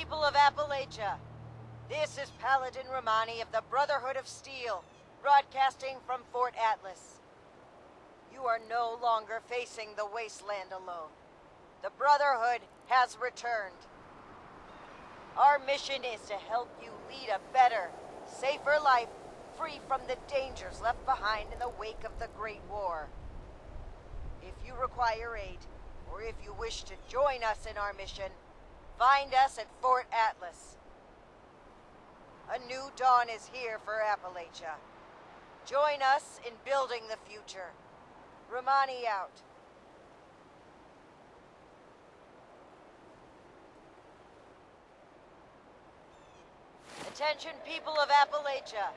people of Appalachia. This is Paladin Rahmani of the Brotherhood of Steel, broadcasting from Fort Atlas. You are no longer facing the Wasteland alone. The Brotherhood has returned. Our mission is to help you lead a better, safer life, free from the dangers left behind in the wake of the Great War. If you require aid, or if you wish to join us in our mission, find us at Fort Atlas. A new dawn is here for Appalachia. Join us in building the future. Rahmani out. Attention, people of Appalachia.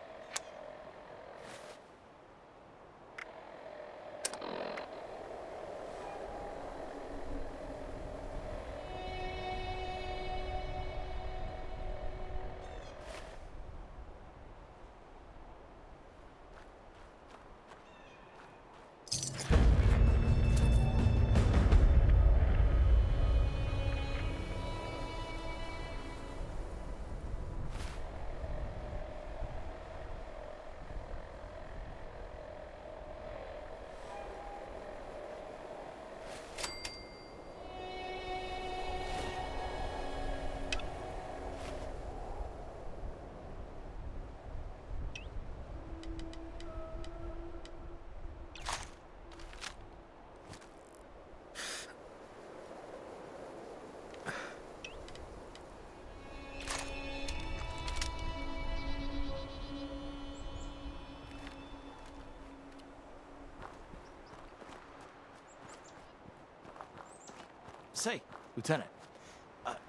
Say, Lieutenant,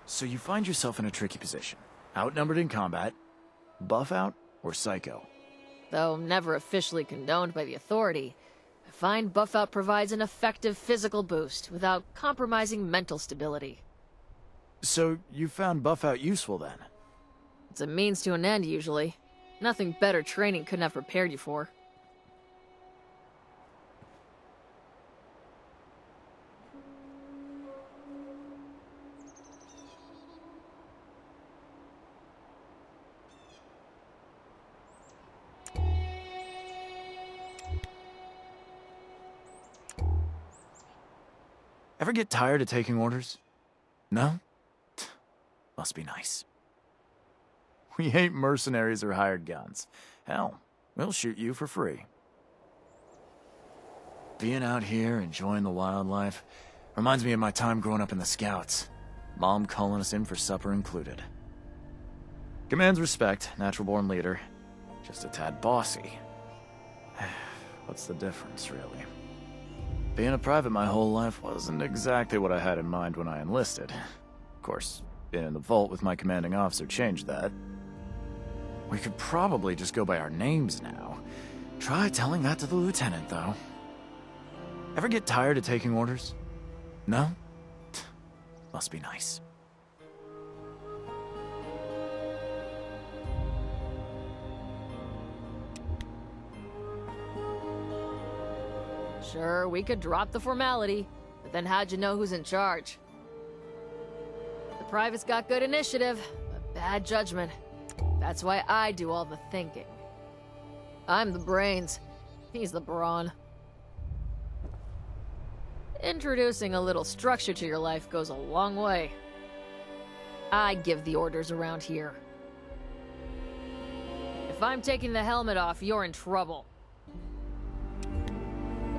so you find yourself in a tricky position. Outnumbered in combat, buff out, or psycho? Though never officially condoned by the authority, I find buff out provides an effective physical boost without compromising mental stability. So you found buff out useful then? It's a means to an end, usually. Nothing better training couldn't have prepared you for. Ever get tired of taking orders? No? Must be nice. We ain't mercenaries or hired guns. Hell, we'll shoot you for free. Being out here, enjoying the wildlife, reminds me of my time growing up in the Scouts. Mom calling us in for supper included. Commands respect, natural-born leader. Just a tad bossy. What's the difference, really? Being a private my whole life wasn't exactly what I had in mind when I enlisted. Of course, being in the vault with my commanding officer changed that. We could probably just go by our names now. Try telling that to the lieutenant, though. Ever get tired of taking orders? No? Must be nice. Sure, we could drop the formality, but then how'd you know who's in charge? The private's got good initiative, but bad judgment. That's why I do all the thinking. I'm the brains. He's the brawn. Introducing a little structure to your life goes a long way. I give the orders around here. If I'm taking the helmet off, you're in trouble.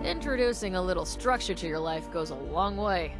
Introducing a little structure to your life goes a long way.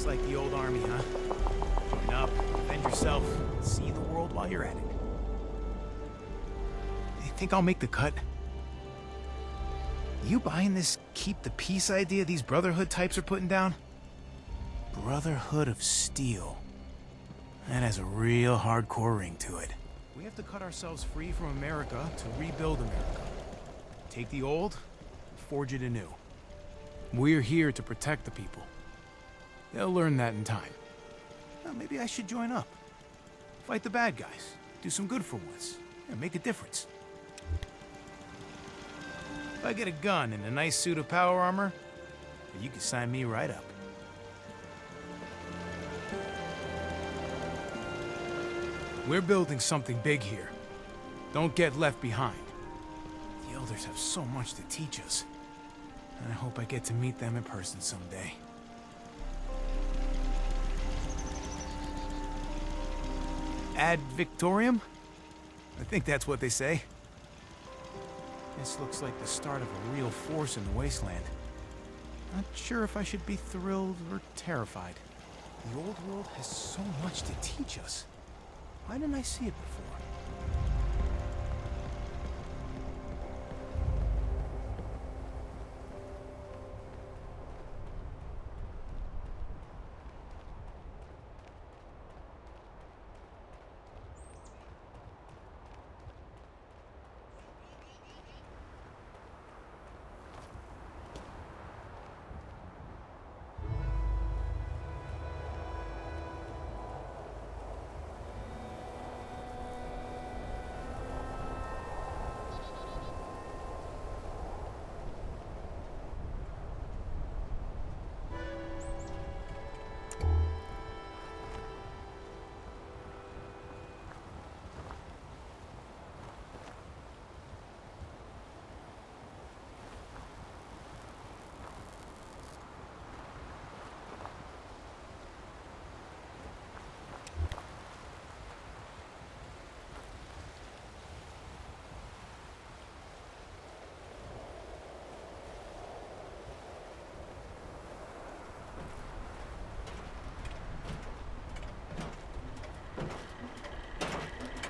like the old army, huh? Join up, defend yourself, see the world while you're at it. You think I'll make the cut? You buying this keep the peace idea these Brotherhood types are putting down? Brotherhood of Steel. That has a real hardcore ring to it. We have to cut ourselves free from America to rebuild America. Take the old, forge it anew. We're here to protect the people. They'll learn that in time. Well, maybe I should join up. Fight the bad guys. Do some good for once. And make a difference. If I get a gun and a nice suit of power armor, you can sign me right up. We're building something big here. Don't get left behind. The Elders have so much to teach us. And I hope I get to meet them in person someday. Ad Victoriam? I think that's what they say. This looks like the start of a real force in the Wasteland. Not sure if I should be thrilled or terrified. The old world has so much to teach us. Why didn't I see it before?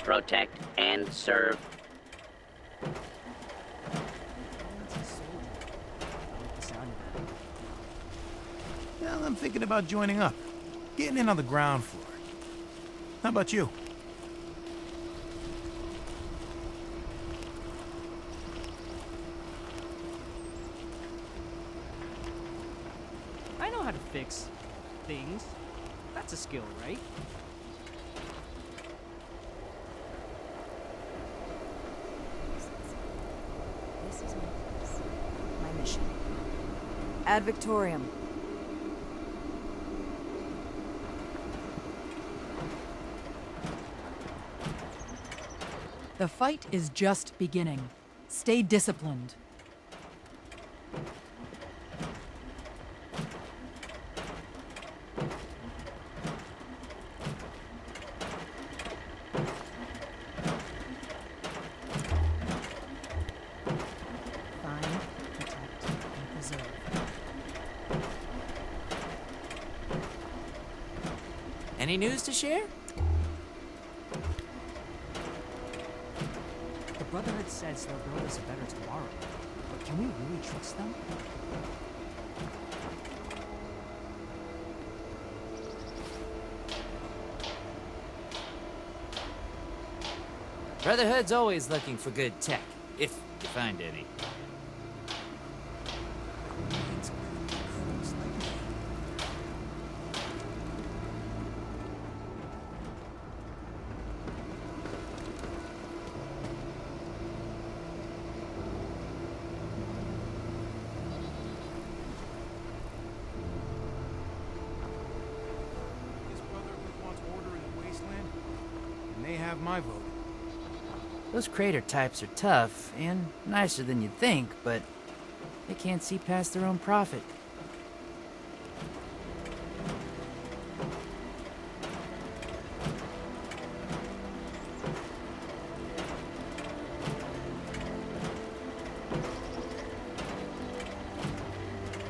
Protect and serve. Well, I'm thinking about joining up. Getting in on the ground floor. How about you? I know how to fix things. That's a skill, right? This is my place. My mission. Ad Victoriam. The fight is just beginning. Stay disciplined. Find, protect, and preserve. Any news to share? The Brotherhood says they'll build us a better tomorrow. But can we really trust them? Brotherhood's always looking for good tech, if you find any. This Brotherhood wants order in the Wasteland, and they have my vote. Those crater types are tough and nicer than you'd think, but they can't see past their own profit.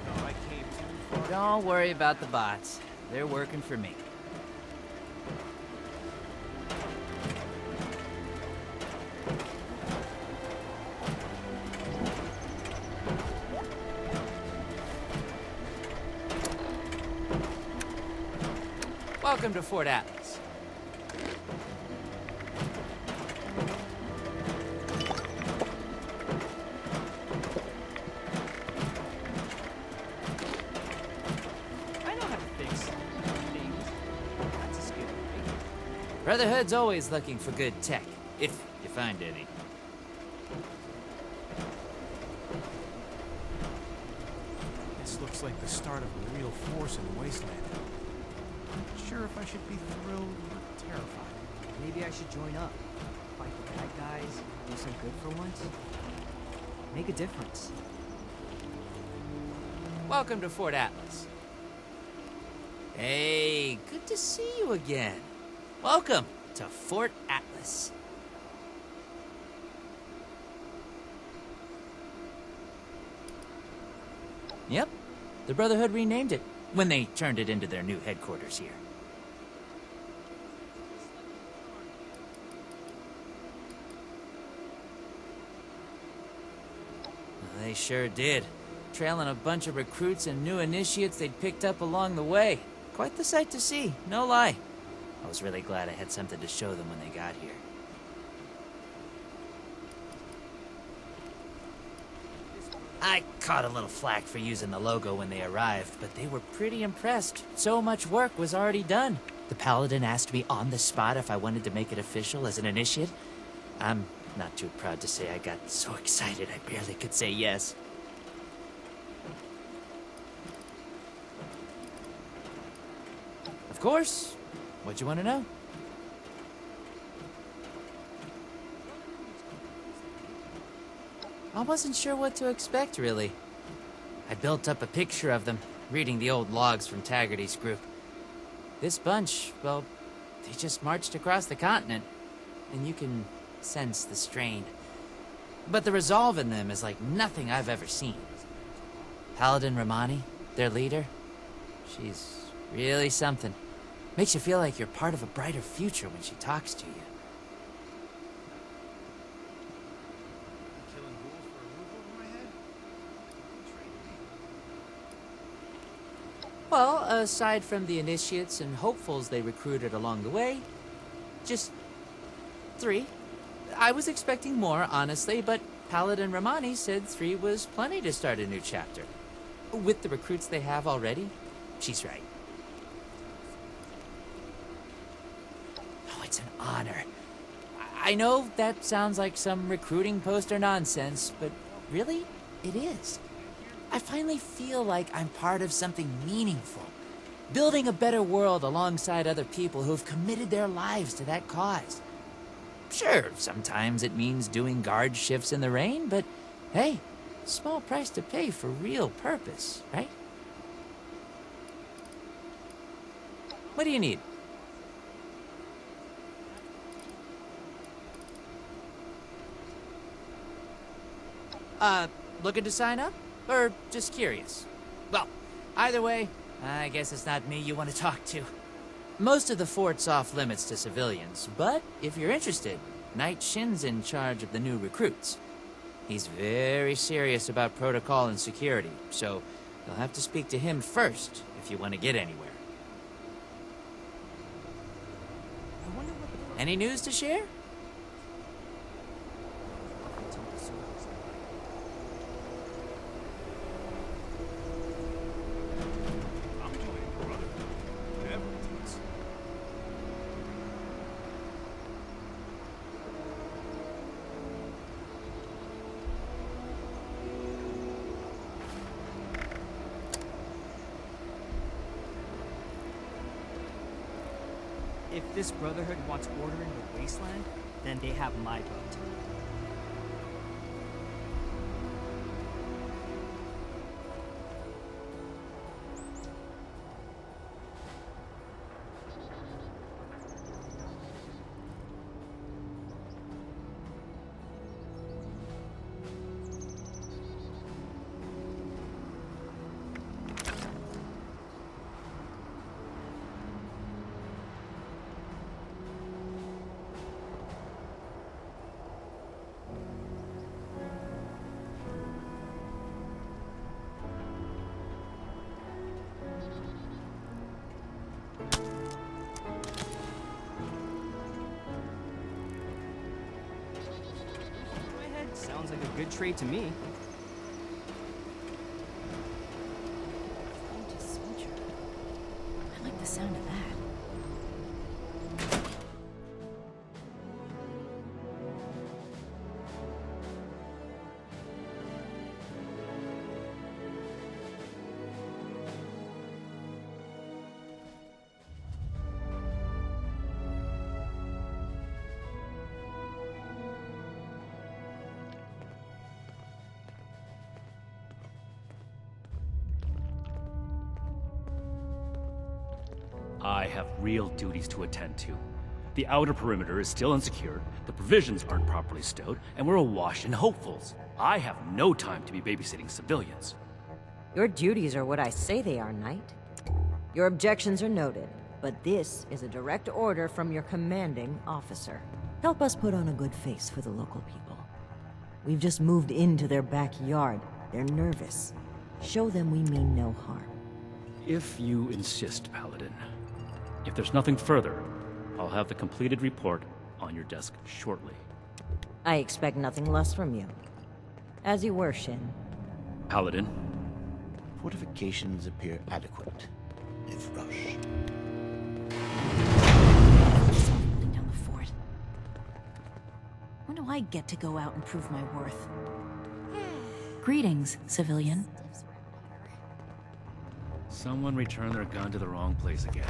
No, I came too far. Don't worry about the bots. they're working for me. Welcome to Fort Atlas. I know how to fix things. That's a skill, right? Brotherhood's always looking for good tech, if you find any. This looks like the start of a real force in the Wasteland. I'm not sure if I should be thrilled or terrified. Maybe I should join up. Fight the bad guys, do some good for once. Make a difference. Welcome to Fort Atlas. Hey, good to see you again. Welcome to Fort Atlas. Yep, the Brotherhood renamed it when they turned it into their new headquarters here. They sure did. Trailing a bunch of recruits and new initiates they'd picked up along the way. Quite the sight to see, no lie. I was really glad I had something to show them when they got here. I caught a little flack for using the logo when they arrived, but they were pretty impressed. So much work was already done. The Paladin asked me on the spot if I wanted to make it official as an initiate. I'm not too proud to say I got so excited I barely could say yes. Of course. What you want to know? I wasn't sure what to expect, really. I built up a picture of them, reading the old logs from Taggarty's group. This bunch, well, they just marched across the continent, and you can sense the strain. But the resolve in them is like nothing I've ever seen. Paladin Rahmani, their leader, she's really something. Makes you feel like you're part of a brighter future when she talks to you. Killing ghouls for a roof over my head? Betrayed me. Well, aside from the initiates and hopefuls they recruited along the way, just 3. I was expecting more, honestly, but Paladin Rahmani said 3 was plenty to start a new chapter. With the recruits they have already, she's right. Oh, it's an honor. I know that sounds like some recruiting poster nonsense, but really, it is. I finally feel like I'm part of something meaningful. Building a better world alongside other people who've committed their lives to that cause. Sure, sometimes it means doing guard shifts in the rain, but hey, small price to pay for real purpose, right? What do you need? Looking to sign up? Or just curious? Well, either way, I guess it's not me you want to talk to. Most of the fort's off limits to civilians, but if you're interested, Knight Shin's in charge of the new recruits. He's very serious about protocol and security, so you'll have to speak to him first if you want to get anywhere. I wonder what the Any news to share? I'm joining the Brotherhood. Whatever it takes. If this Brotherhood wants order in the Wasteland, then they have my vote. Good trade to me. Vintage soldier. I like the sound of that. I have real duties to attend to. The outer perimeter is still insecure, the provisions aren't properly stowed, and we're awash in hopefuls. I have no time to be babysitting civilians. Your duties are what I say they are, Knight. Your objections are noted, but this is a direct order from your commanding officer. Help us put on a good face for the local people. We've just moved into their backyard. They're nervous. Show them we mean no harm. If you insist, Paladin. If there's nothing further, I'll have the completed report on your desk shortly. I expect nothing less from you. As you were, Shin. Paladin. Fortifications appear adequate, if rushed. Holding down the fort. When do I get to go out and prove my worth? Greetings, civilian. Someone returned their gun to the wrong place again.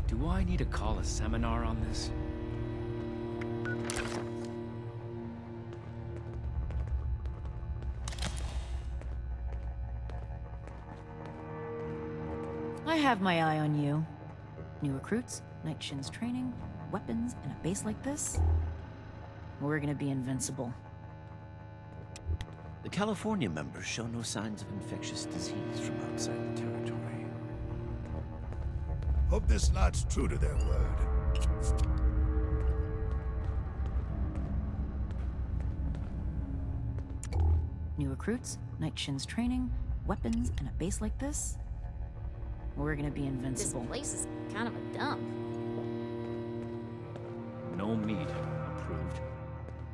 Do I need to call a seminar on this? I have my eye on you. New recruits, Knight Shin's training, weapons, and a base like this. We're gonna be invincible. The California members show no signs of infectious disease from outside the territory. Hope this lot's true to their word. New recruits, Knight Shin's training, weapons, and a base like this. We're gonna be invincible. This place is kind of a dump. No meat approved.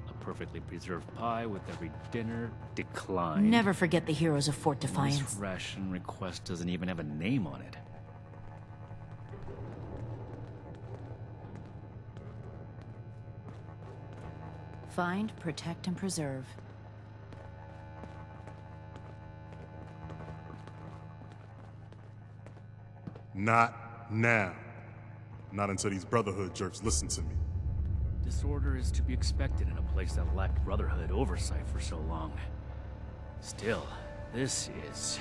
A perfectly preserved pie with every dinner declined. Never forget the heroes of Fort Defiance. This ration request doesn't even have a name on it. Find, protect, and preserve. Not now. Not until these Brotherhood jerks listen to me. Disorder is to be expected in a place that lacked Brotherhood oversight for so long. Still, this is...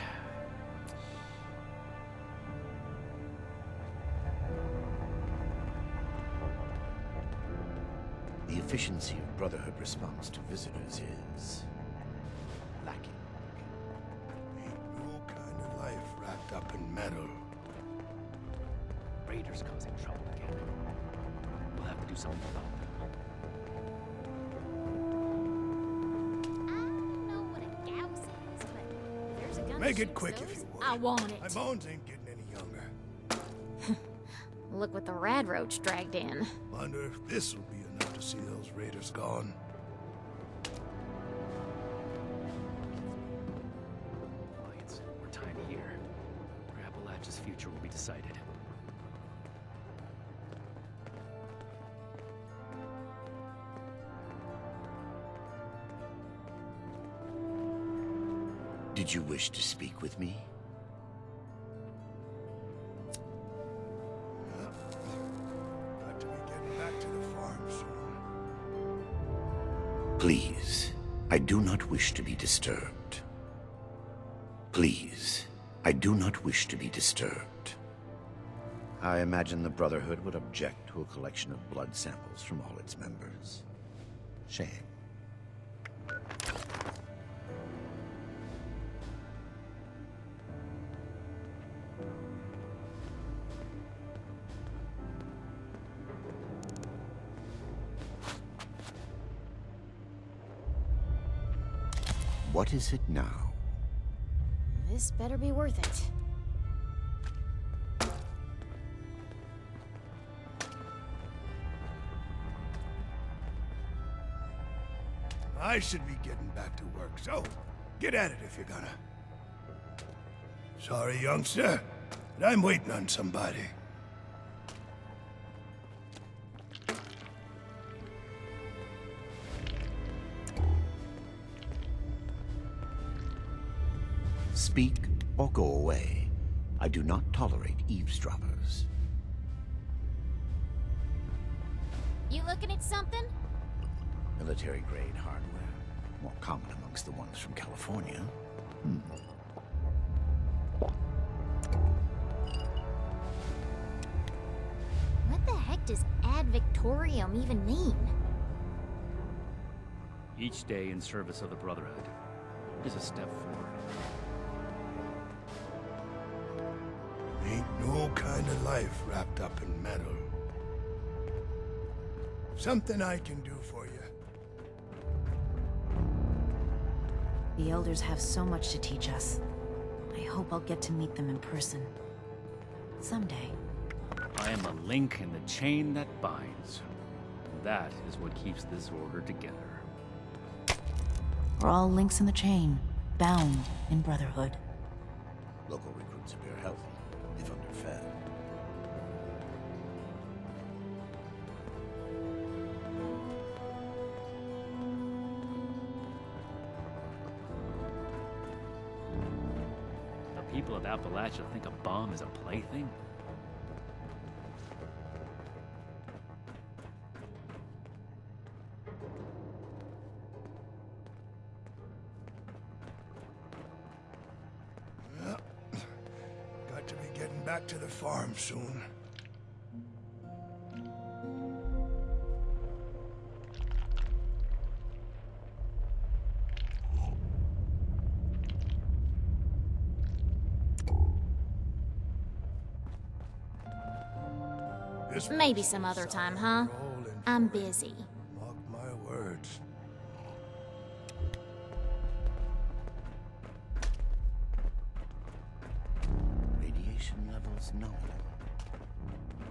The efficiency of Brotherhood response to visitors is lacking. Ain't no kind of life wrapped up in metal. Raiders causing trouble again. We'll have to do something about them. I don't know what a gauss is, but there's a gun Make that it shoots quick those. if you would. I want it. My bones ain't getting any younger. Look what the rad roach dragged in. Wonder if this'll be enough to see those raiders gone. Alliance, we're tiny here. Where Appalachia's future will be decided. Did you wish to speak with me? Got to be getting back to the farm soon. Please, I do not wish to be disturbed. Please, I do not wish to be disturbed. I imagine the Brotherhood would object to a collection of blood samples from all its members. Shame. What is it now? This better be worth it. I should be getting back to work, so get at it if you're gonna. Sorry, youngster, but I'm waiting on somebody. Speak or go away. I do not tolerate eavesdroppers. You looking at something? Military-grade hardware. More common amongst the ones from California. What the heck does ad victorium even mean? Each day in service of the Brotherhood is a step forward. Ain't no kind of life wrapped up in metal. Something I can do for you. The Elders have so much to teach us. I hope I'll get to meet them in person. Someday. I am a link in the chain that binds. That is what keeps this order together. We're all links in the chain, bound in Brotherhood. Local recruits appear healthy, if underfed. The people of Appalachia think a bomb is a plaything? Well, got to be getting back to the farm soon. Maybe some other time, huh? I'm busy. Mark my words. Radiation levels nominal.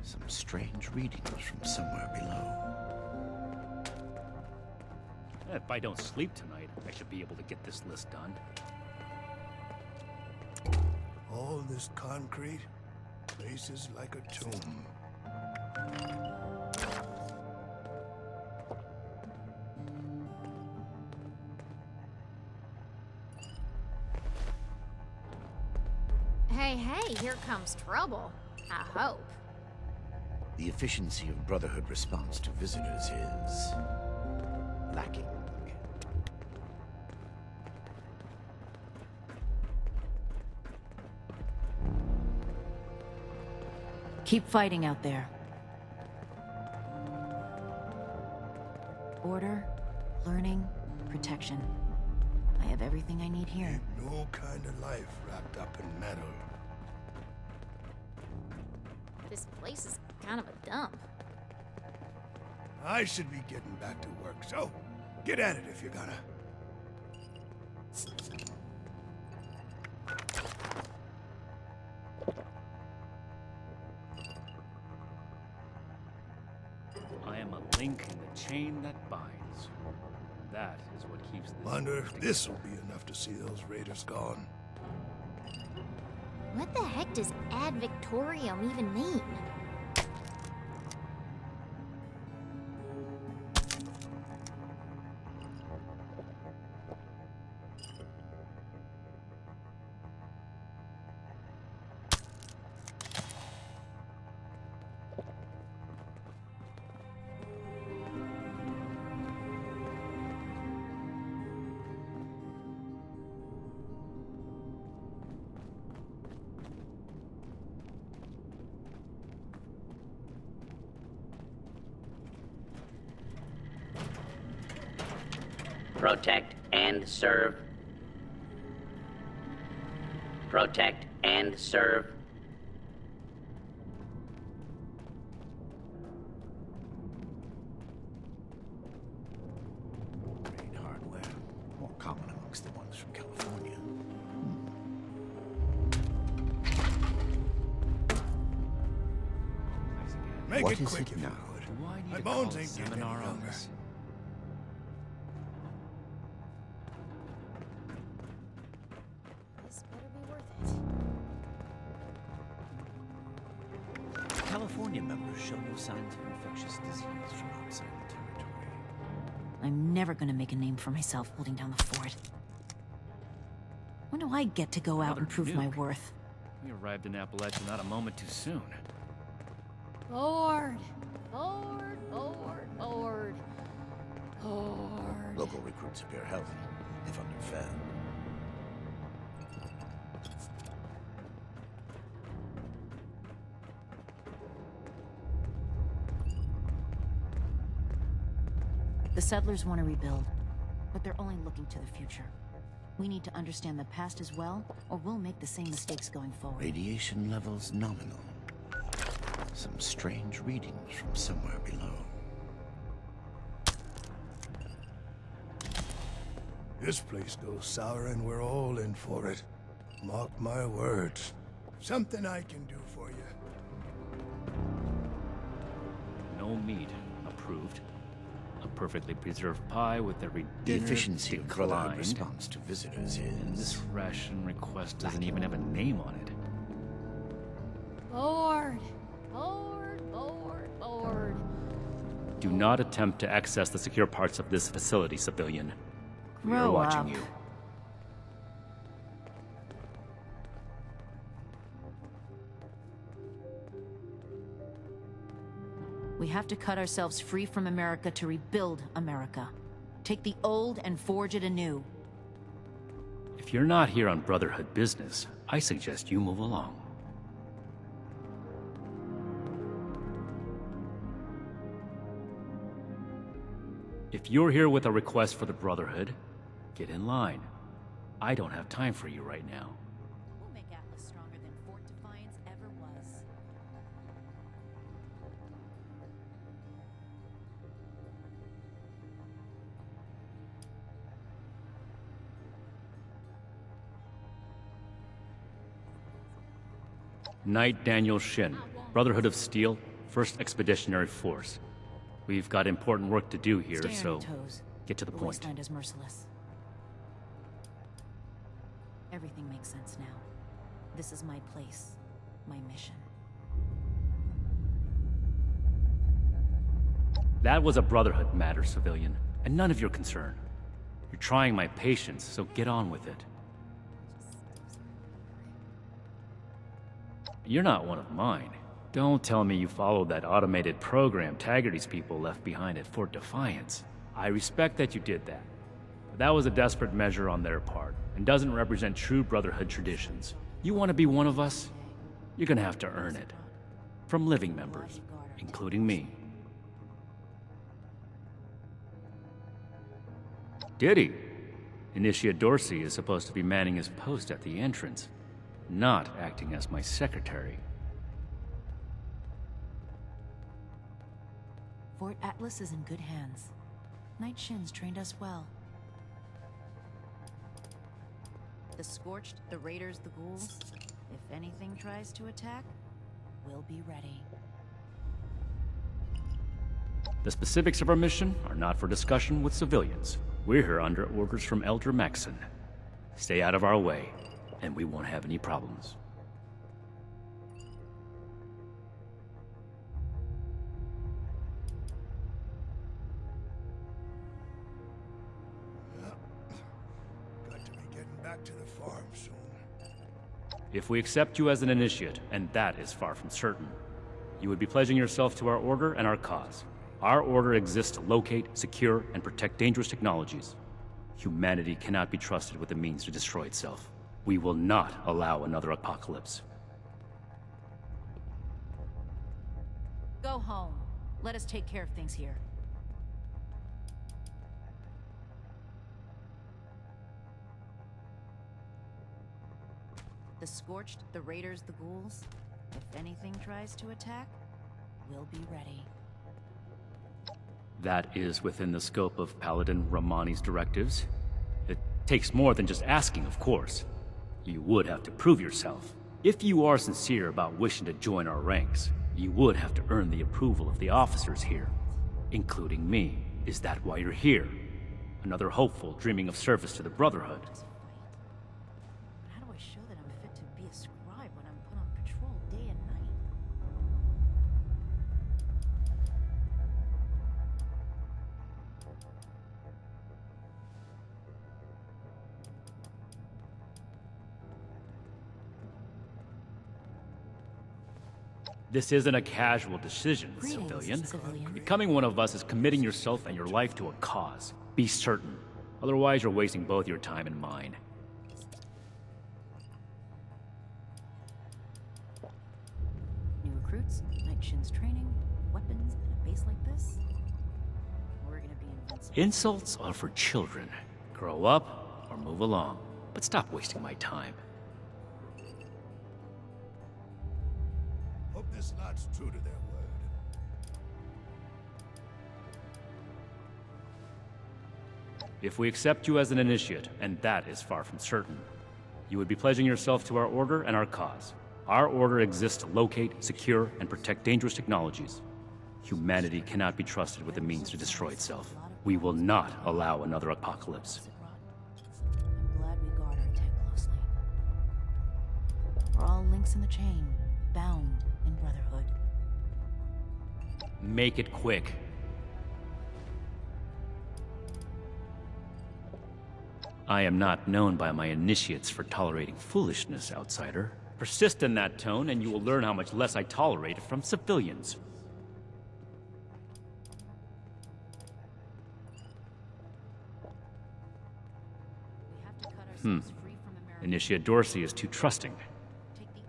Some strange readings from somewhere below. If I don't sleep tonight, I should be able to get this list done. All this concrete, place is like a tomb. Hey, here comes trouble. I hope. The efficiency of Brotherhood response to visitors is lacking. Keep fighting out there. Order, learning, protection. I have everything I need here. Ain't no kind of life wrapped up in metal. This place is kind of a dump. I should be getting back to work, so get at it if you're gonna. I am a link in the chain that binds. That is what keeps this... Wonder if this will be enough to see those raiders gone. What the heck does ad victorium even mean? Protect and serve. Protect and serve. Grade hardware, more common amongst the ones from California. Make What it is quick it if you now? would. Do I need My to bones call ain't getting any seminar on younger. this? Union members show no signs of infectious disease from outside the territory. I'm never gonna make a name for myself holding down the fort. When do I get to go out and prove my worth? We arrived in Appalachia not a moment too soon. Forward! Forward, forward, forward. Forward. Local recruits appear healthy, if underfed. The settlers want to rebuild, but they're only looking to the future. We need to understand the past as well, or we'll make the same mistakes going forward. Radiation levels nominal. Some strange readings from somewhere below. This place goes sour and we're all in for it. Mark my words. Something I can do for you. No meat. Approved. A perfectly preserved pie with every The dinner efficiency of Brotherhood declined. response to visitors And this is... ration request doesn't even have a name on it. Forward! Forward, forward, forward. Do not attempt to access the secure parts of this facility, civilian. We are Grow watching up. you. We have to cut ourselves free from America to rebuild America. Take the old and forge it anew. If you're not here on Brotherhood business, I suggest you move along. If you're here with a request for the Brotherhood, get in line. I don't have time for you right now. We'll make Atlas stronger than Fort Defiance ever was. Knight Daniel Shin, Brotherhood of Steel, 1st Expeditionary Force. We've got important work to do here, Stay on so your toes. get to the point. Wasteland is merciless. Everything makes sense now. This is my place, my mission. That was a Brotherhood matter, civilian, and none of your concern. You're trying my patience, so get on with it. You're not one of mine. Don't tell me you followed that automated program Taggarty's people left behind at Fort Defiance. I respect that you did that, but that was a desperate measure on their part, and doesn't represent true Brotherhood traditions. You want to be one of us? You're gonna have to earn it. From living members, including me. Did he? Initiate Dorsey is supposed to be manning his post at the entrance, not acting as my secretary. Fort Atlas is in good hands. Knight Shin's trained us well. The Scorched, the Raiders, the Ghouls. If anything tries to attack, we'll be ready. The specifics of our mission are not for discussion with civilians. We're here under orders from Elder Maxson. Stay out of our way, and we won't have any problems. Got to be getting back to the farm soon. If we accept you as an initiate, and that is far from certain, you would be pledging yourself to our order and our cause. Our order exists to locate, secure, and protect dangerous technologies. Humanity cannot be trusted with the means to destroy itself. We will not allow another apocalypse. Go home. Let us take care of things here. The Scorched, the Raiders, the Ghouls. If anything tries to attack, we'll be ready. That is within the scope of Paladin Rahmani's directives. It takes more than just asking, of course. You would have to prove yourself. If you are sincere about wishing to join our ranks, you would have to earn the approval of the officers here, including me. Is that why you're here? Another hopeful dreaming of service to the Brotherhood. How do I show that I'm fit to be a scribe when I'm put on patrol day and night? This isn't a casual decision, civilian. Becoming one of us is committing yourself and your life to a cause. Be certain. Otherwise, you're wasting both your time and mine. New recruits, Knight Shin's training, weapons, and a base like this. We're gonna be invincible. Insults are for children. Grow up or move along. But stop wasting my time. Hope this lot's true to their word. If we accept you as an initiate, and that is far from certain, you would be pledging yourself to our order and our cause. Our order exists to locate, secure, and protect dangerous technologies. Humanity cannot be trusted with the means to destroy itself. We will not allow another apocalypse. I'm glad we guard our tech closely. We're all links in the chain, bound in Brotherhood. Make it quick. I am not known by my initiates for tolerating foolishness, outsider. Persist in that tone, and you will learn how much less I tolerate from civilians. Initiate Dorsey is too trusting.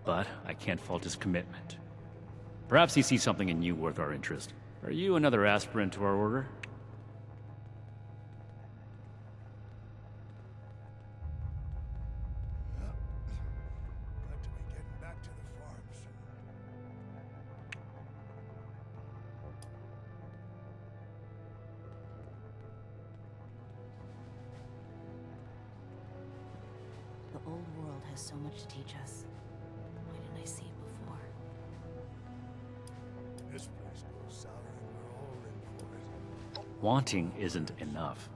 But I can't fault his commitment. Perhaps he sees something in you worth our interest. Are you another aspirant to our order? Got to be getting back to the farm soon. The old world has so much to teach us. Why didn't I see it before? This place goes sour and we're all in for it. Wanting isn't enough.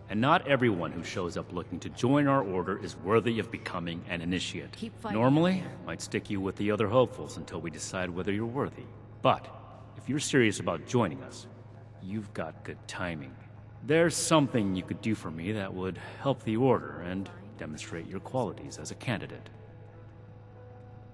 And not everyone who shows up looking to join our order is worthy of becoming an initiate. Keep fighting. Normally, I'd stick you with the other hopefuls until we decide whether you're worthy. But if you're serious about joining us, you've got good timing. There's something you could do for me that would help the order and demonstrate your qualities as a candidate.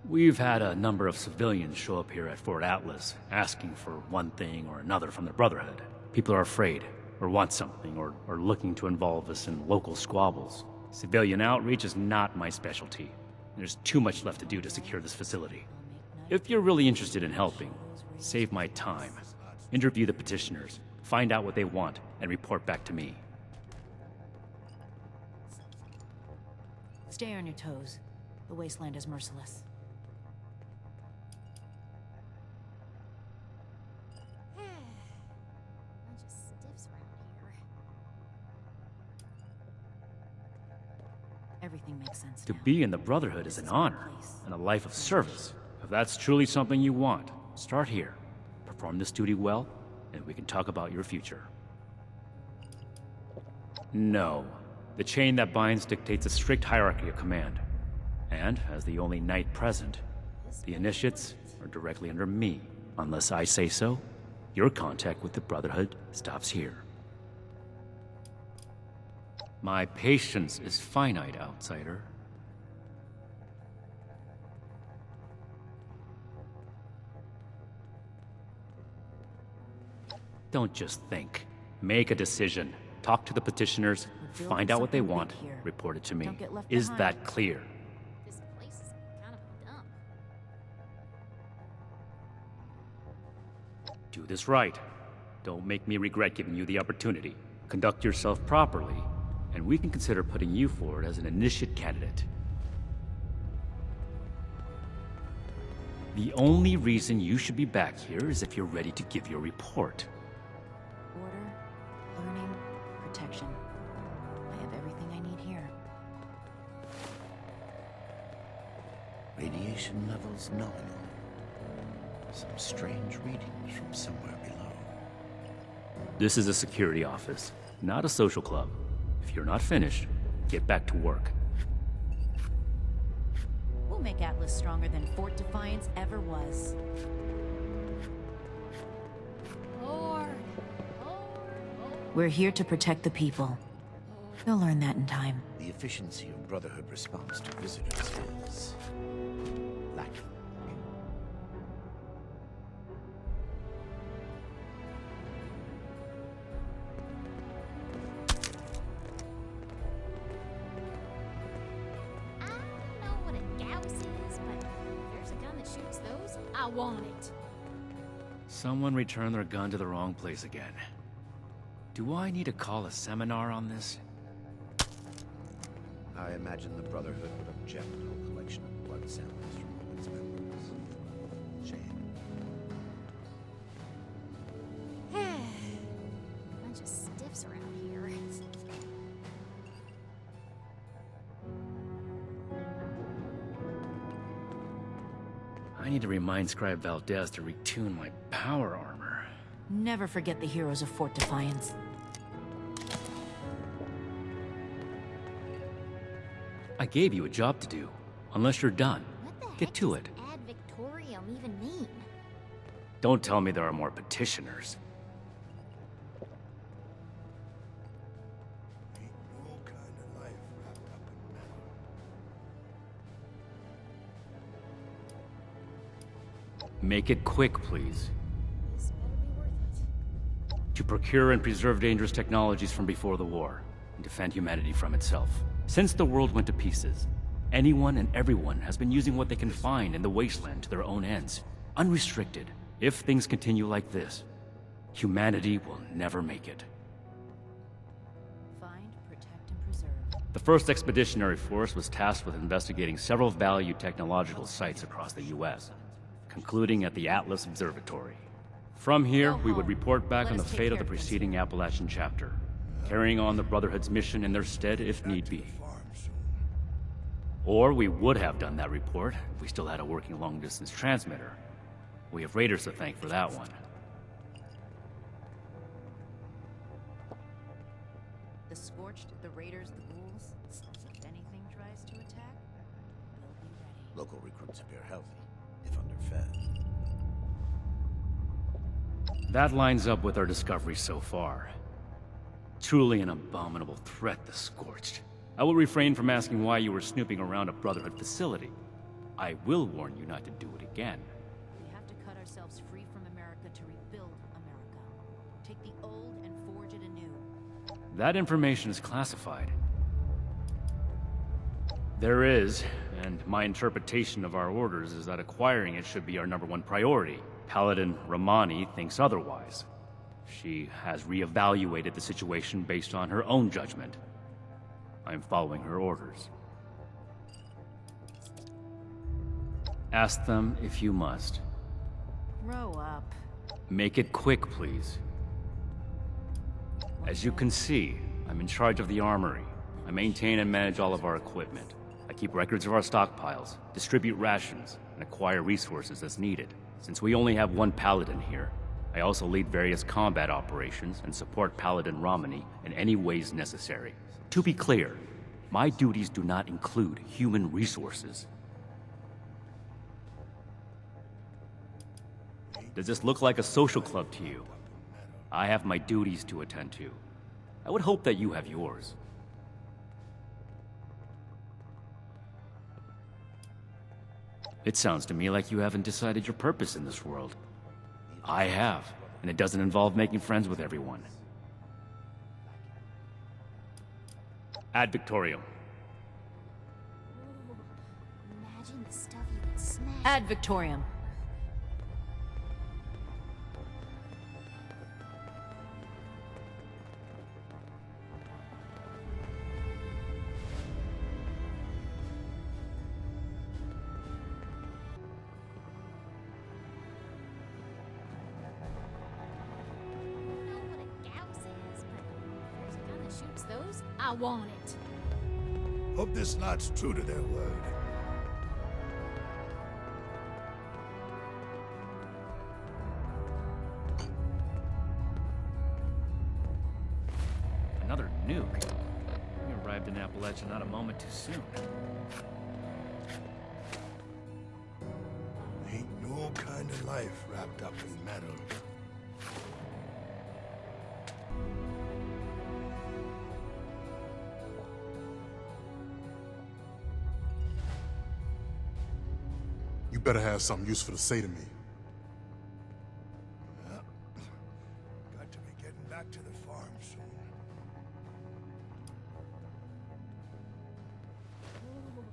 We've had a number of civilians show up here at Fort Atlas, asking for one thing or another from the Brotherhood. People are afraid, or want something, or looking to involve us in local squabbles. Civilian outreach is not my specialty. There's too much left to do to secure this facility. If you're really interested in helping, save my time. Interview the petitioners, find out what they want, and report back to me. Stay on your toes. The Wasteland is merciless. Bunch of stiffs around here. Everything makes sense. To be in the Brotherhood is an honor, and a life of service. If that's truly something you want, start here. Perform this duty well, and we can talk about your future. No. The chain that binds dictates a strict hierarchy of command. And, as the only knight present, the initiates are directly under me. Unless I say so, your contact with the Brotherhood stops here. My patience is finite, outsider. Don't just think. Make a decision. Talk to the petitioners, find out what they want, report it to me. Is that clear? This place is kind of a dump. Do this right. Don't make me regret giving you the opportunity. Conduct yourself properly, and we can consider putting you forward as an initiate candidate. The only reason you should be back here is if you're ready to give your report. Order, learning, protection. I have everything I need here. Radiation levels nominal. Some strange readings from somewhere below. This is a security office, not a social club. If you're not finished, get back to work. We'll make Atlas stronger than Fort Defiance ever was. We're here to protect the people. They'll learn that in time. The efficiency of Brotherhood response to visitors is lacking. I want it. Someone returned their gun to the wrong place again. Do I need to call a seminar on this? I imagine the Brotherhood would object to a collection of blood samples from all its members. Shame. Bunch of stiffs around here. I need to remind Scribe Valdez to retune my power armor. Never forget the heroes of Fort Defiance. I gave you a job to do. Unless you're done, get to it. Ad Victorium even mean? Don't tell me there are more petitioners. Make it quick, please. This better be worth it. To procure and preserve dangerous technologies from before the war, and defend humanity from itself. Since the world went to pieces, anyone and everyone has been using what they can find in the Wasteland to their own ends, unrestricted. If things continue like this, humanity will never make it. Find, protect, and preserve. The 1st Expeditionary Force was tasked with investigating several valued technological sites across the U.S., concluding at the Atlas Observatory. From here, we would report back on the fate of the preceding Appalachian chapter, carrying on the Brotherhood's mission in their stead if need be. Or we would have done that report if we still had a working long-distance transmitter. We have Raiders to thank for that one. The Scorched, the Raiders, the Ghouls. If anything tries to attack, we'll be ready. Local recruits appear healthy, if underfed. That lines up with our discoveries so far. Truly an abominable threat, the Scorched. I will refrain from asking why you were snooping around a Brotherhood facility. I will warn you not to do it again. We have to cut ourselves free from America to rebuild America. Take the old and forge it anew. That information is classified. There is, and my interpretation of our orders is that acquiring it should be our #1 priority. Paladin Rahmani thinks otherwise. She has reevaluated the situation based on her own judgment. I am following her orders. Ask them if you must. Grow up. Make it quick, please. As you can see, I'm in charge of the armory. I maintain and manage all of our equipment. I keep records of our stockpiles, distribute rations, and acquire resources as needed. Since we only have one Paladin here, I also lead various combat operations and support Paladin Rahmani in any ways necessary. To be clear, my duties do not include human resources. Does this look like a social club to you? I have my duties to attend to. I would hope that you have yours. It sounds to me like you haven't decided your purpose in this world. I have, and it doesn't involve making friends with everyone. Ad Victorium. Imagine the stuff you could smash. Ad Victorium. Shoots those, I want it. Hope this lot's true to their word. Another nuke. We arrived in Appalachia not a moment too soon. Ain't no kind of life wrapped up in metal. You better have something useful to say to me. Well, got to be getting back to the farm soon. Ooh,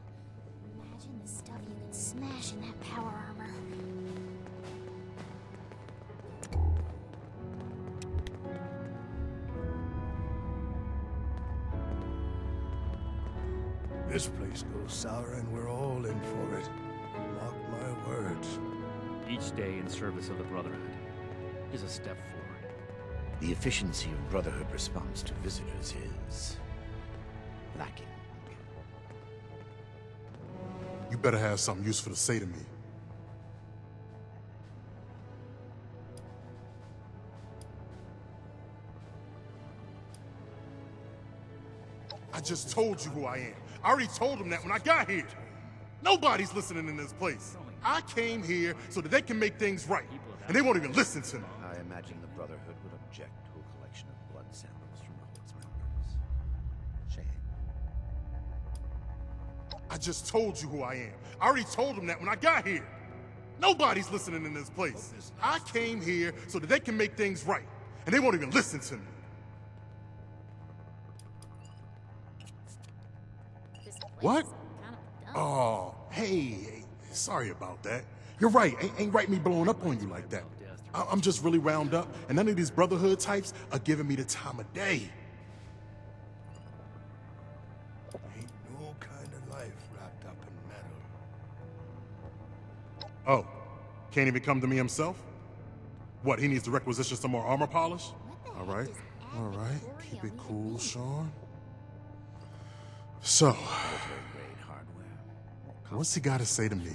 imagine the stuff you could smash in that power armor. This place goes sour and we're all in for it. Mark my words. Each day in service of the Brotherhood is a step forward. The efficiency of Brotherhood response to visitors is lacking. You better have something useful to say to me. I just told you who I am. I already told them that when I got here. Nobody's listening in this place. I came here so that they can make things right, and they won't even listen to me. I imagine the Brotherhood would object to a collection of blood samples from all its members. Shame. I just told you who I am. I already told them that when I got here. Nobody's listening in this place. I came here so that they can make things right, and they won't even listen to me. What? Oh, hey, sorry about that. You're right, ain't right me blowing up on you like that. I'm just really wound up, and none of these Brotherhood types are giving me the time of day. Ain't no kind of life wrapped up in metal. Oh, can't even come to me himself? What, he needs to requisition some more armor polish? All right, keep it cool, Sean. So, what's he got to say to me?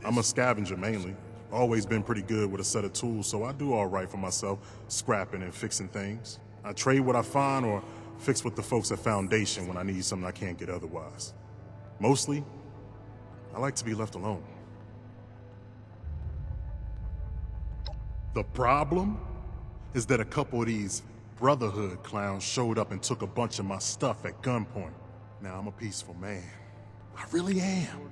I'm a scavenger mainly. Always been pretty good with a set of tools, so I do all right for myself, scrapping and fixing things. I trade what I find or fix with the folks at Foundation when I need something I can't get otherwise. Mostly, I like to be left alone. The problem is that a couple of these Brotherhood clowns showed up and took a bunch of my stuff at gunpoint. Now I'm a peaceful man. I really am.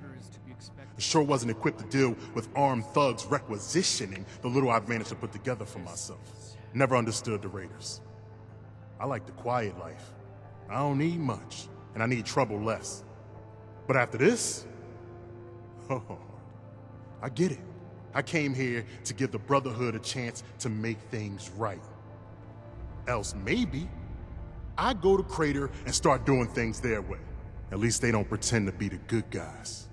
I sure wasn't equipped to deal with armed thugs requisitioning the little I've managed to put together for myself. Never understood the Raiders. I like the quiet life. I don't need much, and I need trouble less. But after this, oh, I get it. I came here to give the Brotherhood a chance to make things right. Else maybe I go to Crater and start doing things their way. At least they don't pretend to be the good guys.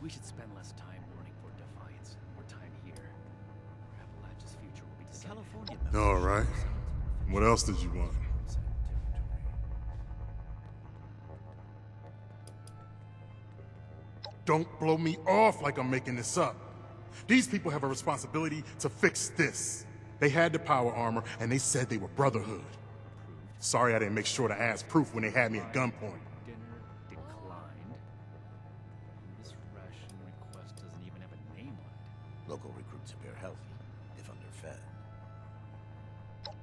We should spend less time mourning for Defiance, more time here. Appalachia's future will be decided. California. All right. What else did you want? Don't blow me off like I'm making this up. These people have a responsibility to fix this. They had the power armor, and they said they were Brotherhood. Sorry I didn't make sure to ask proof when they had me at gunpoint. Dinner declined. This ration request doesn't even have a name on it. Local recruits appear healthy, if underfed.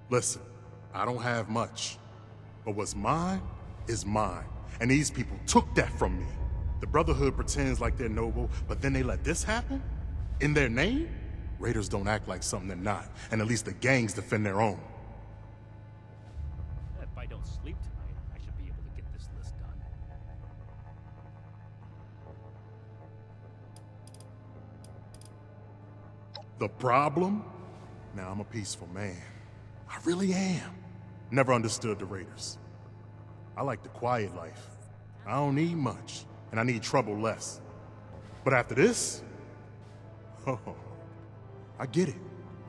Listen, I don't have much, but what's mine is mine, and these people took that from me. The Brotherhood pretends like they're noble, but then they let this happen? In their name? Raiders don't act like something they're not, and at least the gangs defend their own. If I don't sleep tonight, I should be able to get this list done. The problem? Now I'm a peaceful man. I really am. Never understood the Raiders. I like the quiet life. I don't need much, and I need trouble less. But after this, oh, I get it.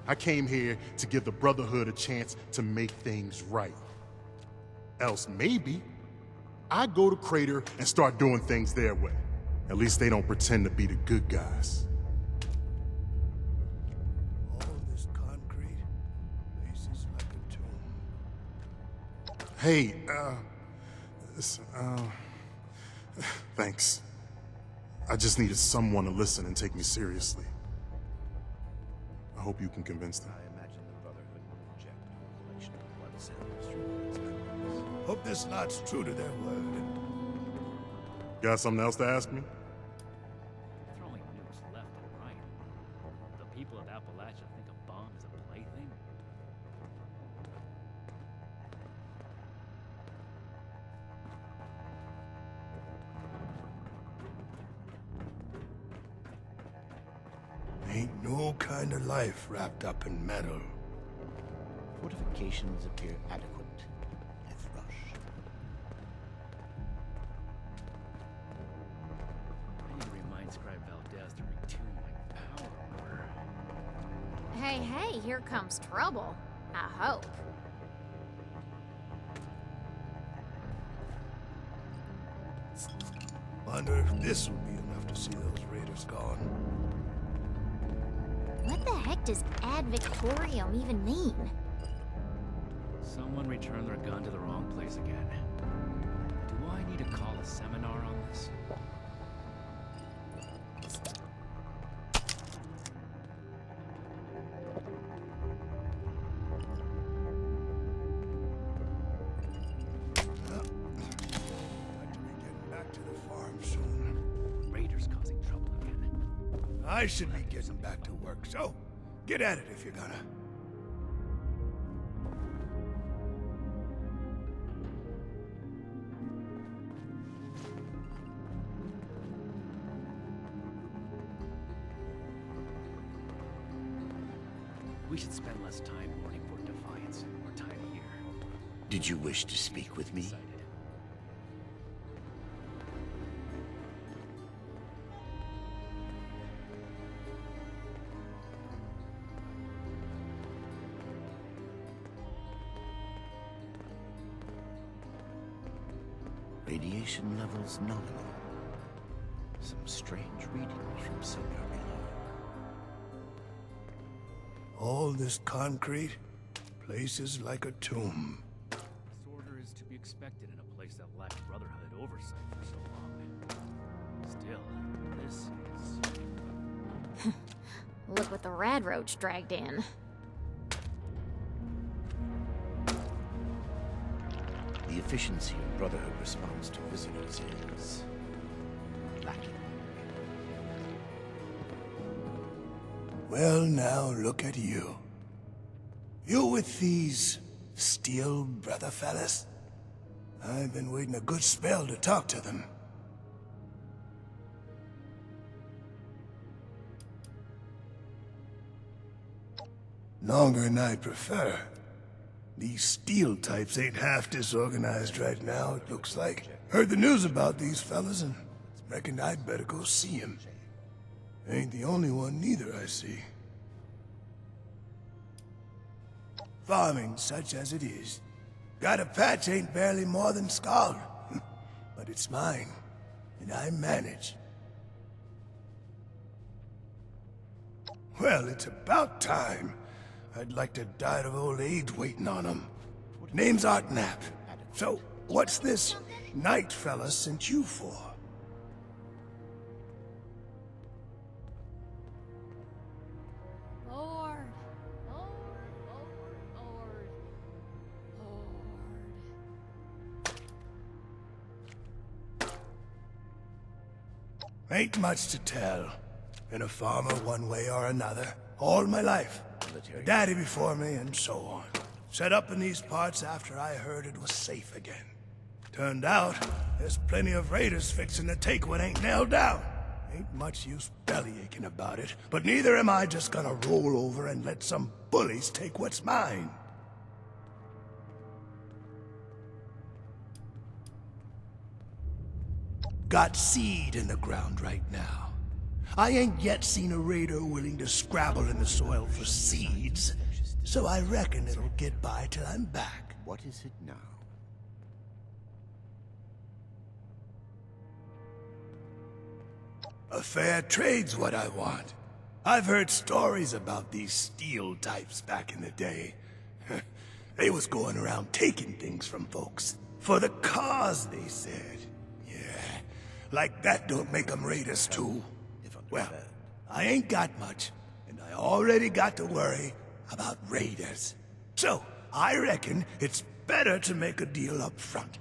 I came here to give the Brotherhood a chance to make things right. Else maybe I go to Crater and start doing things their way. At least they don't pretend to be the good guys. All this concrete, place is like a tomb. Hey, thanks. I just needed someone to listen and take me seriously. I hope you can convince them. I imagine the Brotherhood would object to a collection of blood samples from all its members. Hope this lot's true to their word. Got something else to ask me? Throwing nukes left and right. The people of Appalachia think a bomb is a plaything. Ain't New kind of life wrapped up in metal. Fortifications appear adequate, if rushed. I need to remind Scribe Valdez to retune my power order. Hey, here comes trouble. I hope. Wonder if this will be enough to see those raiders gone. What the heck does ad victorium even mean? Someone returned their gun to the wrong place again. Do I need to call a seminar on this? I should be getting back to work, so get at it if you're gonna. We should spend less time mourning for Defiance, more time here. Did you wish to speak with me? Radiation levels nominal. Some strange readings from somewhere below. All this concrete, place is like a tomb. Disorder is to be expected in a place that lacked Brotherhood oversight for so long. Still, this is... Look what the rad roach dragged in. The efficiency of Brotherhood response to visitors is lacking. Well, now look at you. You with these Steel brother fellas? I've been waiting a good spell to talk to them. Longer than I'd prefer. These Steel types ain't half disorganized right now, it looks like. Heard the news about these fellas and reckoned I'd better go see 'em. Ain't the only one neither, I see. Farming, such as it is. Got a patch ain't barely more than scald. But it's mine, and I manage. Well, it's about time. I'd like to die of old age waiting on 'em. Name's Art Knapp. So, what's this Knight fella sent you for? Lord. Lord. Ain't much to tell. Been a farmer one way or another, all my life. Daddy before me, and so on. Set up in these parts after I heard it was safe again. Turned out, there's plenty of raiders fixing to take what ain't nailed down. Ain't much use bellyaching about it, but neither am I just gonna roll over and let some bullies take what's mine. Got seed in the ground right now. I ain't yet seen a raider willing to scrabble in the soil for seeds, so I reckon it'll get by till I'm back. What is it now? A fair trade's what I want. I've heard stories about these Steel types back in the day. They was going around taking things from folks. For the cause, they said. Yeah, like that don't make them raiders too. Well, I ain't got much, and I already got to worry about raiders. So, I reckon it's better to make a deal up front.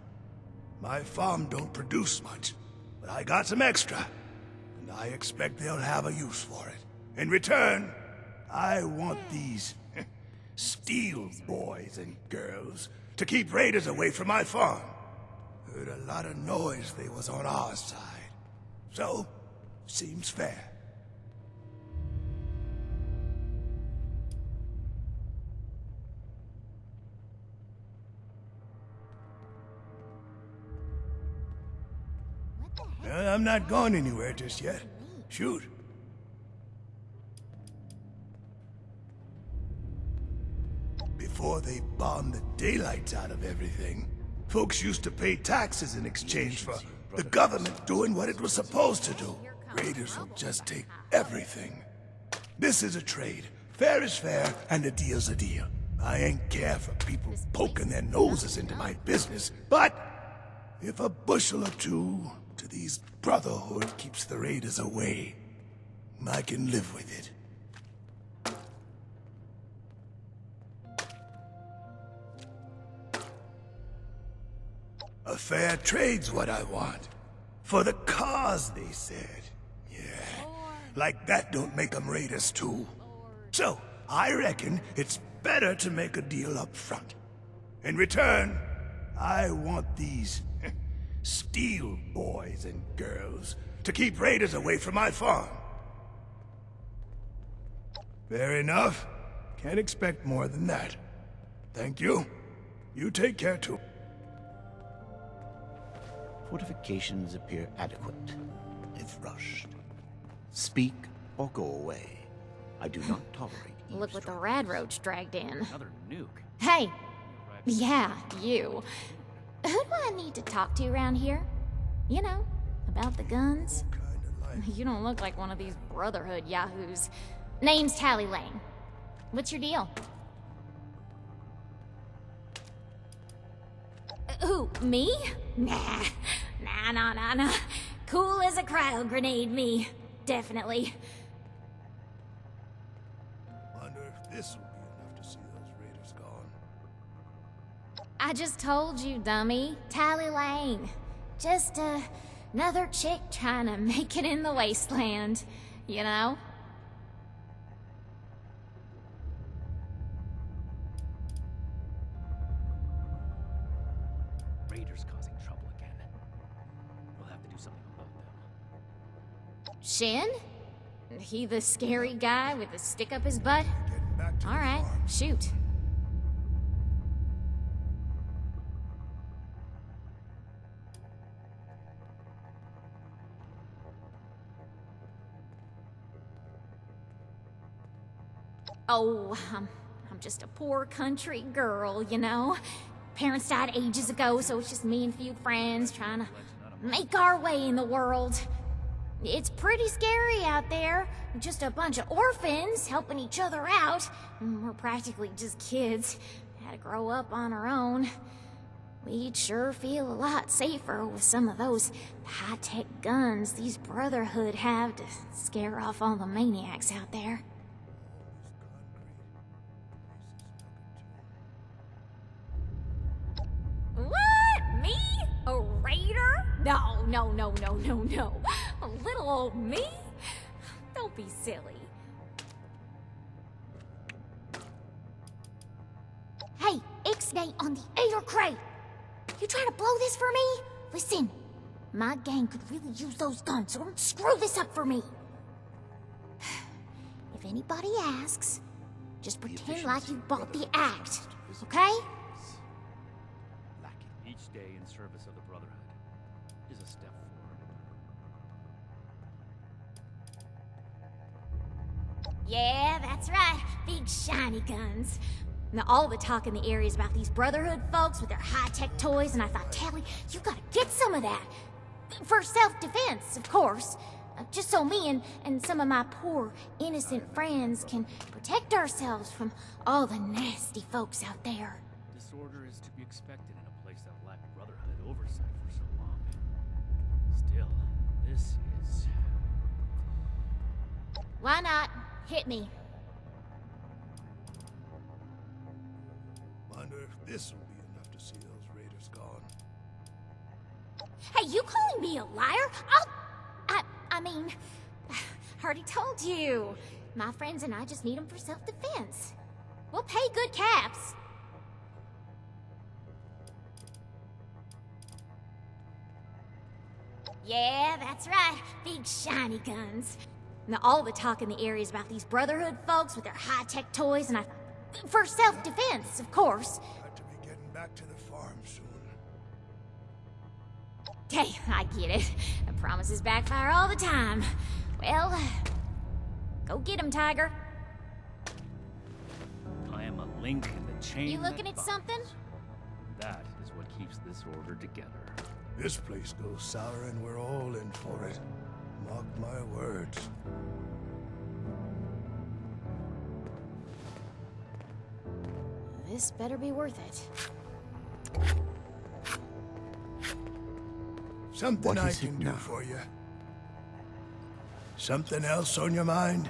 My farm don't produce much, but I got some extra, and I expect they'll have a use for it. In return, I want these Steel boys and girls to keep raiders away from my farm. Heard a lot of noise they was on our side. So, seems fair. I'm not going anywhere just yet. Shoot. Before they bombed the daylights out of everything, folks used to pay taxes in exchange for the government doing what it was supposed to do. Raiders will just take everything. This is a trade. Fair is fair, and a deal's a deal. I ain't care for people poking their noses into my business, but if a bushel or two to these Brotherhood keeps the raiders away, I can live with it. A fair trade's what I want. For the cause, they said. Yeah, like that don't make them raiders too. So, I reckon it's better to make a deal up front. In return, I want these Steel boys and girls to keep raiders away from my farm. Fair enough. Can't expect more than that. Thank you. You take care too. Fortifications appear adequate, if rushed. Speak or go away. I do not tolerate Look what the rad roach dragged in. Another nuke. Hey! Yeah, you. Who do I need to talk to around here? You know, about the guns? You don't look like one of these Brotherhood yahoos. Name's Tally Lane. What's your deal? Who, me? Nah. Nah. Cool as a cryo grenade, me. Definitely. Wonder if this will be enough to see those raiders gone. I just told you, dummy. Tally Lane. Just, another chick trying to make it in the Wasteland. You know? Raiders causing trouble again. We'll have to do something about them. Shin? He the scary guy with the stick up his butt? Alright, shoot. Oh, I'm just a poor country girl, you know? Parents died ages ago, so it's just me and a few friends trying to make our way in the world. It's pretty scary out there. Just a bunch of orphans helping each other out. We're practically just kids. Had to grow up on our own. We'd sure feel a lot safer with some of those high-tech guns these Brotherhood have to scare off all the maniacs out there. What? Me? A raider? No. A little old me? Don't be silly. Hey, Ixnay on the aircraft! You trying to blow this for me? Listen, my gang could really use those guns, so don't screw this up for me. If anybody asks, just pretend like you bought the act, okay? Each day in service of the Brotherhood is a step forward. Yeah, that's right. Big shiny guns. Now, all the talk in the area is about these Brotherhood folks with their high-tech toys, and I thought, Tally, you gotta get some of that. For self-defense, of course. Just so me and some of my poor, innocent friends can protect ourselves from all the nasty folks out there. Disorder is to be expected in a place that lacked Brotherhood oversight for so long. Still, this is... Why not? Hit me. Wonder if this will be enough to see those raiders gone. Hey, you calling me a liar? I mean, I already told you. My friends and I just need them for self-defense. We'll pay good caps. Yeah, that's right. Big shiny guns. Now, all the talk in the area is about these Brotherhood folks with their high-tech toys, and for self-defense, of course. Got to be getting back to the farm soon. Okay, I get it. The promises backfire all the time. Well, go get him, Tiger. I am a link in the chain. You looking that at binds. something? That is what keeps this order together. This place goes sour and we're all in for it. Mark my words. This better be worth it. Something What I is it can do now? for you. Something else on your mind?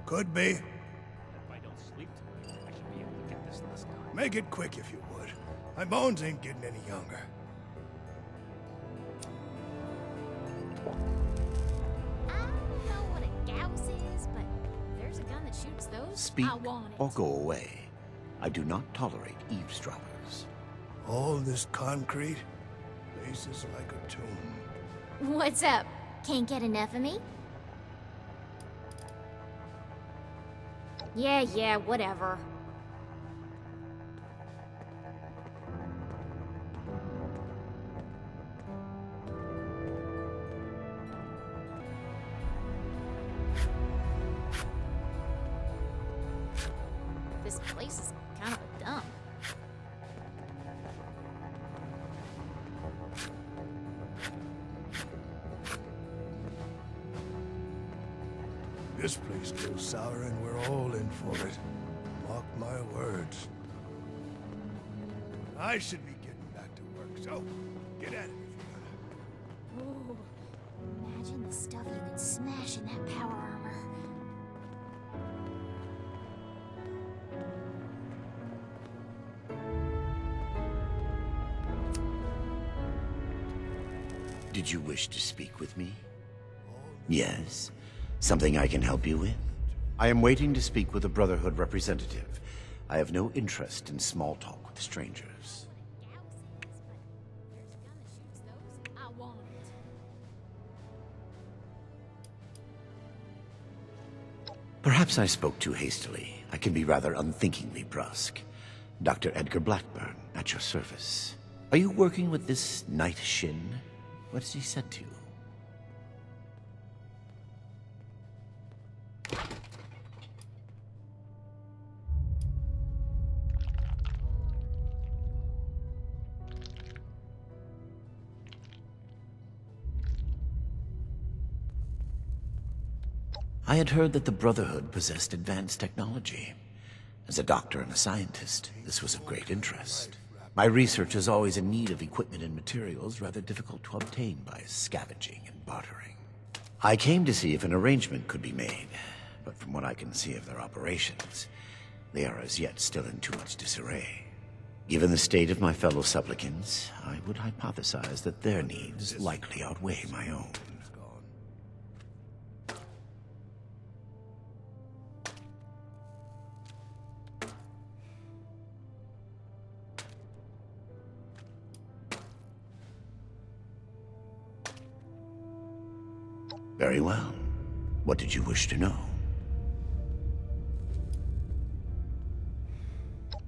Could be. If I don't sleep tonight, I should be able to get this list done. Make it quick if you would. My bones ain't getting any younger. I don't know what a Gauss is, but if there's a gun that shoots those, Speak I want it. or go away. I do not tolerate eavesdroppers. All this concrete, place is like a tomb. What's up? Can't get enough of me? Yeah, whatever. This place is kind of a dump. This place goes sour and we're all in for it. Mark my words. I should be getting back to work, so get at it if you gotta. Ooh, imagine the stuff you could smash in that power armor. Did you wish to speak with me? Yes? Something I can help you with? I am waiting to speak with a Brotherhood representative. I have no interest in small talk with strangers. I want it. Perhaps I spoke too hastily. I can be rather unthinkingly brusque. Dr. Edgar Blackburn, at your service. Are you working with this Knight Shin? What has he said to you? I had heard that the Brotherhood possessed advanced technology. As a doctor and a scientist, this was of great interest. My research is always in need of equipment and materials rather difficult to obtain by scavenging and bartering. I came to see if an arrangement could be made, but from what I can see of their operations, they are as yet still in too much disarray. Given the state of my fellow supplicants, I would hypothesize that their needs likely outweigh my own. Very well. What did you wish to know?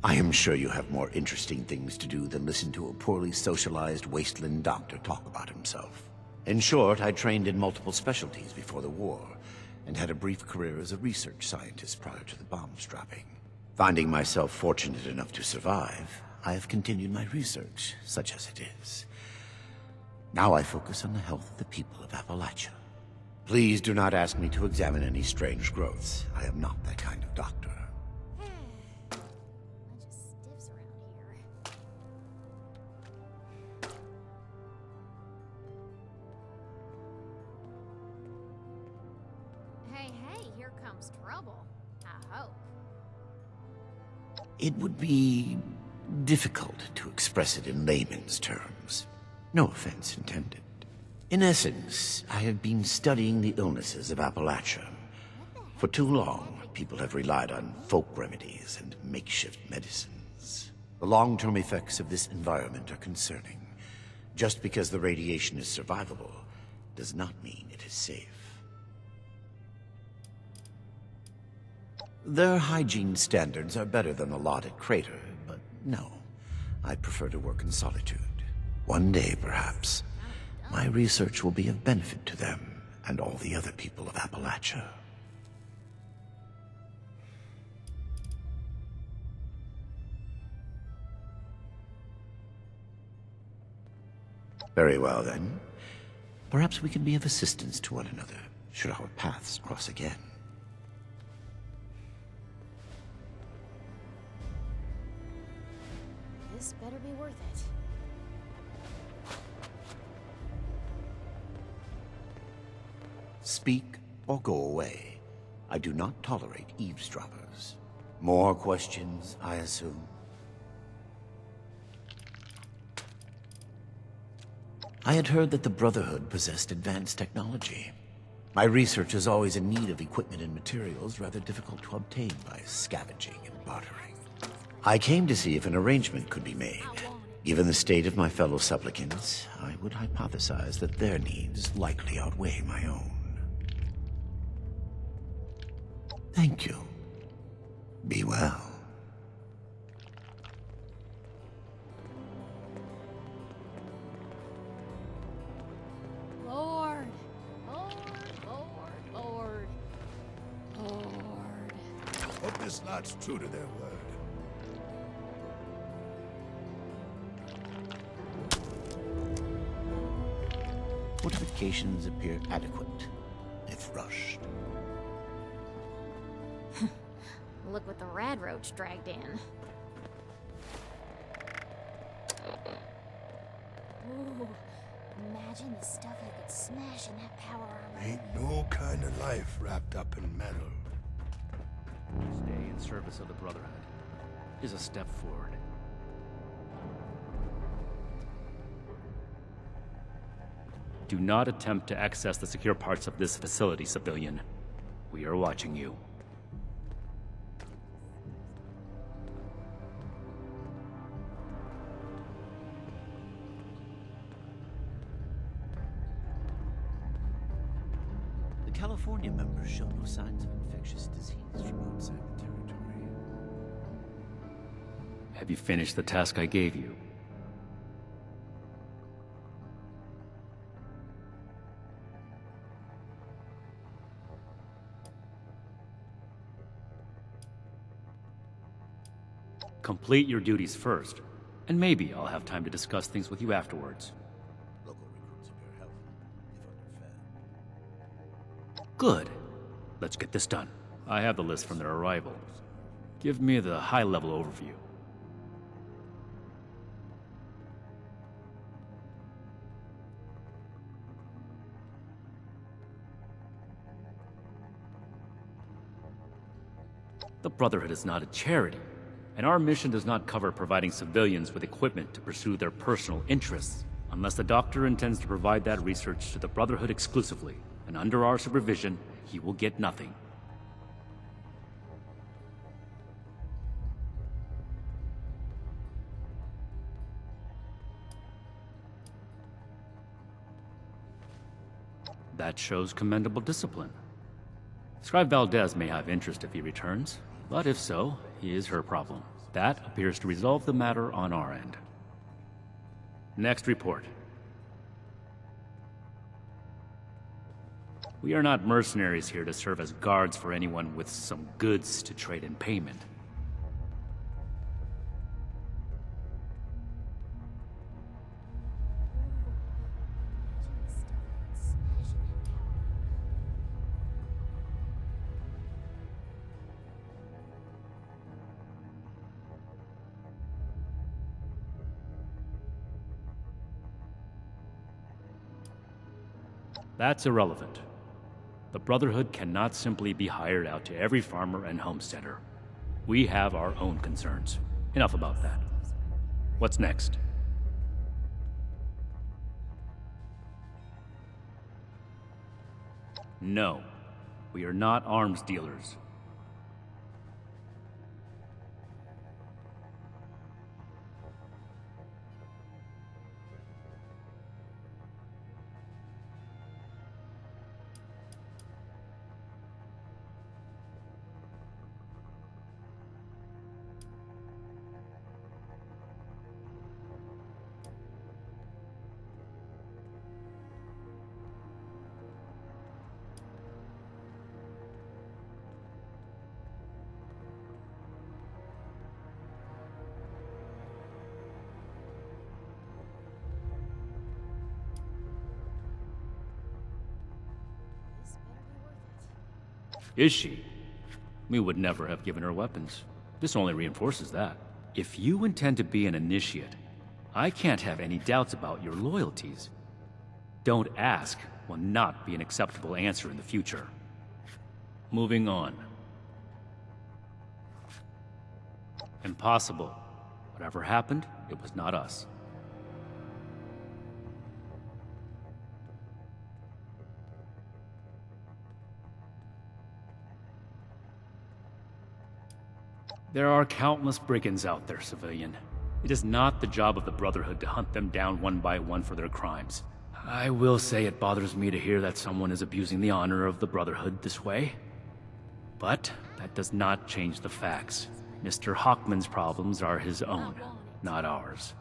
I am sure you have more interesting things to do than listen to a poorly socialized Wasteland doctor talk about himself. In short, I trained in multiple specialties before the war, and had a brief career as a research scientist prior to the bombs dropping. Finding myself fortunate enough to survive, I have continued my research, such as it is. Now I focus on the health of the people of Appalachia. Please do not ask me to examine any strange growths. I am not that kind of doctor. Bunch of stiffs around here. Hey, here comes trouble. I hope. It would be difficult to express it in layman's terms. No offense intended. In essence, I have been studying the illnesses of Appalachia. For too long, people have relied on folk remedies and makeshift medicines. The long-term effects of this environment are concerning. Just because the radiation is survivable does not mean it is safe. Their hygiene standards are better than the lot at Crater, but no. I prefer to work in solitude. One day, perhaps, my research will be of benefit to them and all the other people of Appalachia. Very well, then. Perhaps we can be of assistance to one another, should our paths cross again. This better be worth it. Speak or go away. I do not tolerate eavesdroppers. More questions, I assume? I had heard that the Brotherhood possessed advanced technology. My research is always in need of equipment and materials rather difficult to obtain by scavenging and bartering. I came to see if an arrangement could be made. Given the state of my fellow supplicants, I would hypothesize that their needs likely outweigh my own. Thank you. Be well. Lord. Lord, Lord, Lord. Lord. Hope this lot's true to their word. Fortifications appear adequate, if rushed. Look what the rad roach dragged in. Ooh, imagine the stuff you could smash in that power armor. Ain't no kind of life wrapped up in metal. Stay in service of the Brotherhood is a step forward. Do not attempt to access the secure parts of this facility, civilian. We are watching you. The California members show no signs of infectious disease from outside the territory. Have you finished the task I gave you? Complete your duties first, and maybe I'll have time to discuss things with you afterwards. Local recruits appear healthy, if underfed. Good. Let's get this done. I have the list from their arrival. Give me the high-level overview. The Brotherhood is not a charity, and our mission does not cover providing civilians with equipment to pursue their personal interests, unless the doctor intends to provide that research to the Brotherhood exclusively, and under our supervision, he will get nothing. That shows commendable discipline. Scribe Valdez may have interest if he returns, but if so, he is her problem. That appears to resolve the matter on our end. Next report. We are not mercenaries here to serve as guards for anyone with some goods to trade in payment. That's irrelevant. The Brotherhood cannot simply be hired out to every farmer and homesteader. We have our own concerns. Enough about that. What's next? No. We are not arms dealers. Is she? We would never have given her weapons. This only reinforces that. If you intend to be an initiate, I can't have any doubts about your loyalties. Don't ask will not be an acceptable answer in the future. Moving on. Impossible. Whatever happened, it was not us. There are countless brigands out there, civilian. It is not the job of the Brotherhood to hunt them down one by one for their crimes. I will say it bothers me to hear that someone is abusing the honor of the Brotherhood this way. But that does not change the facts. Mr. Hawkman's problems are his own, not ours.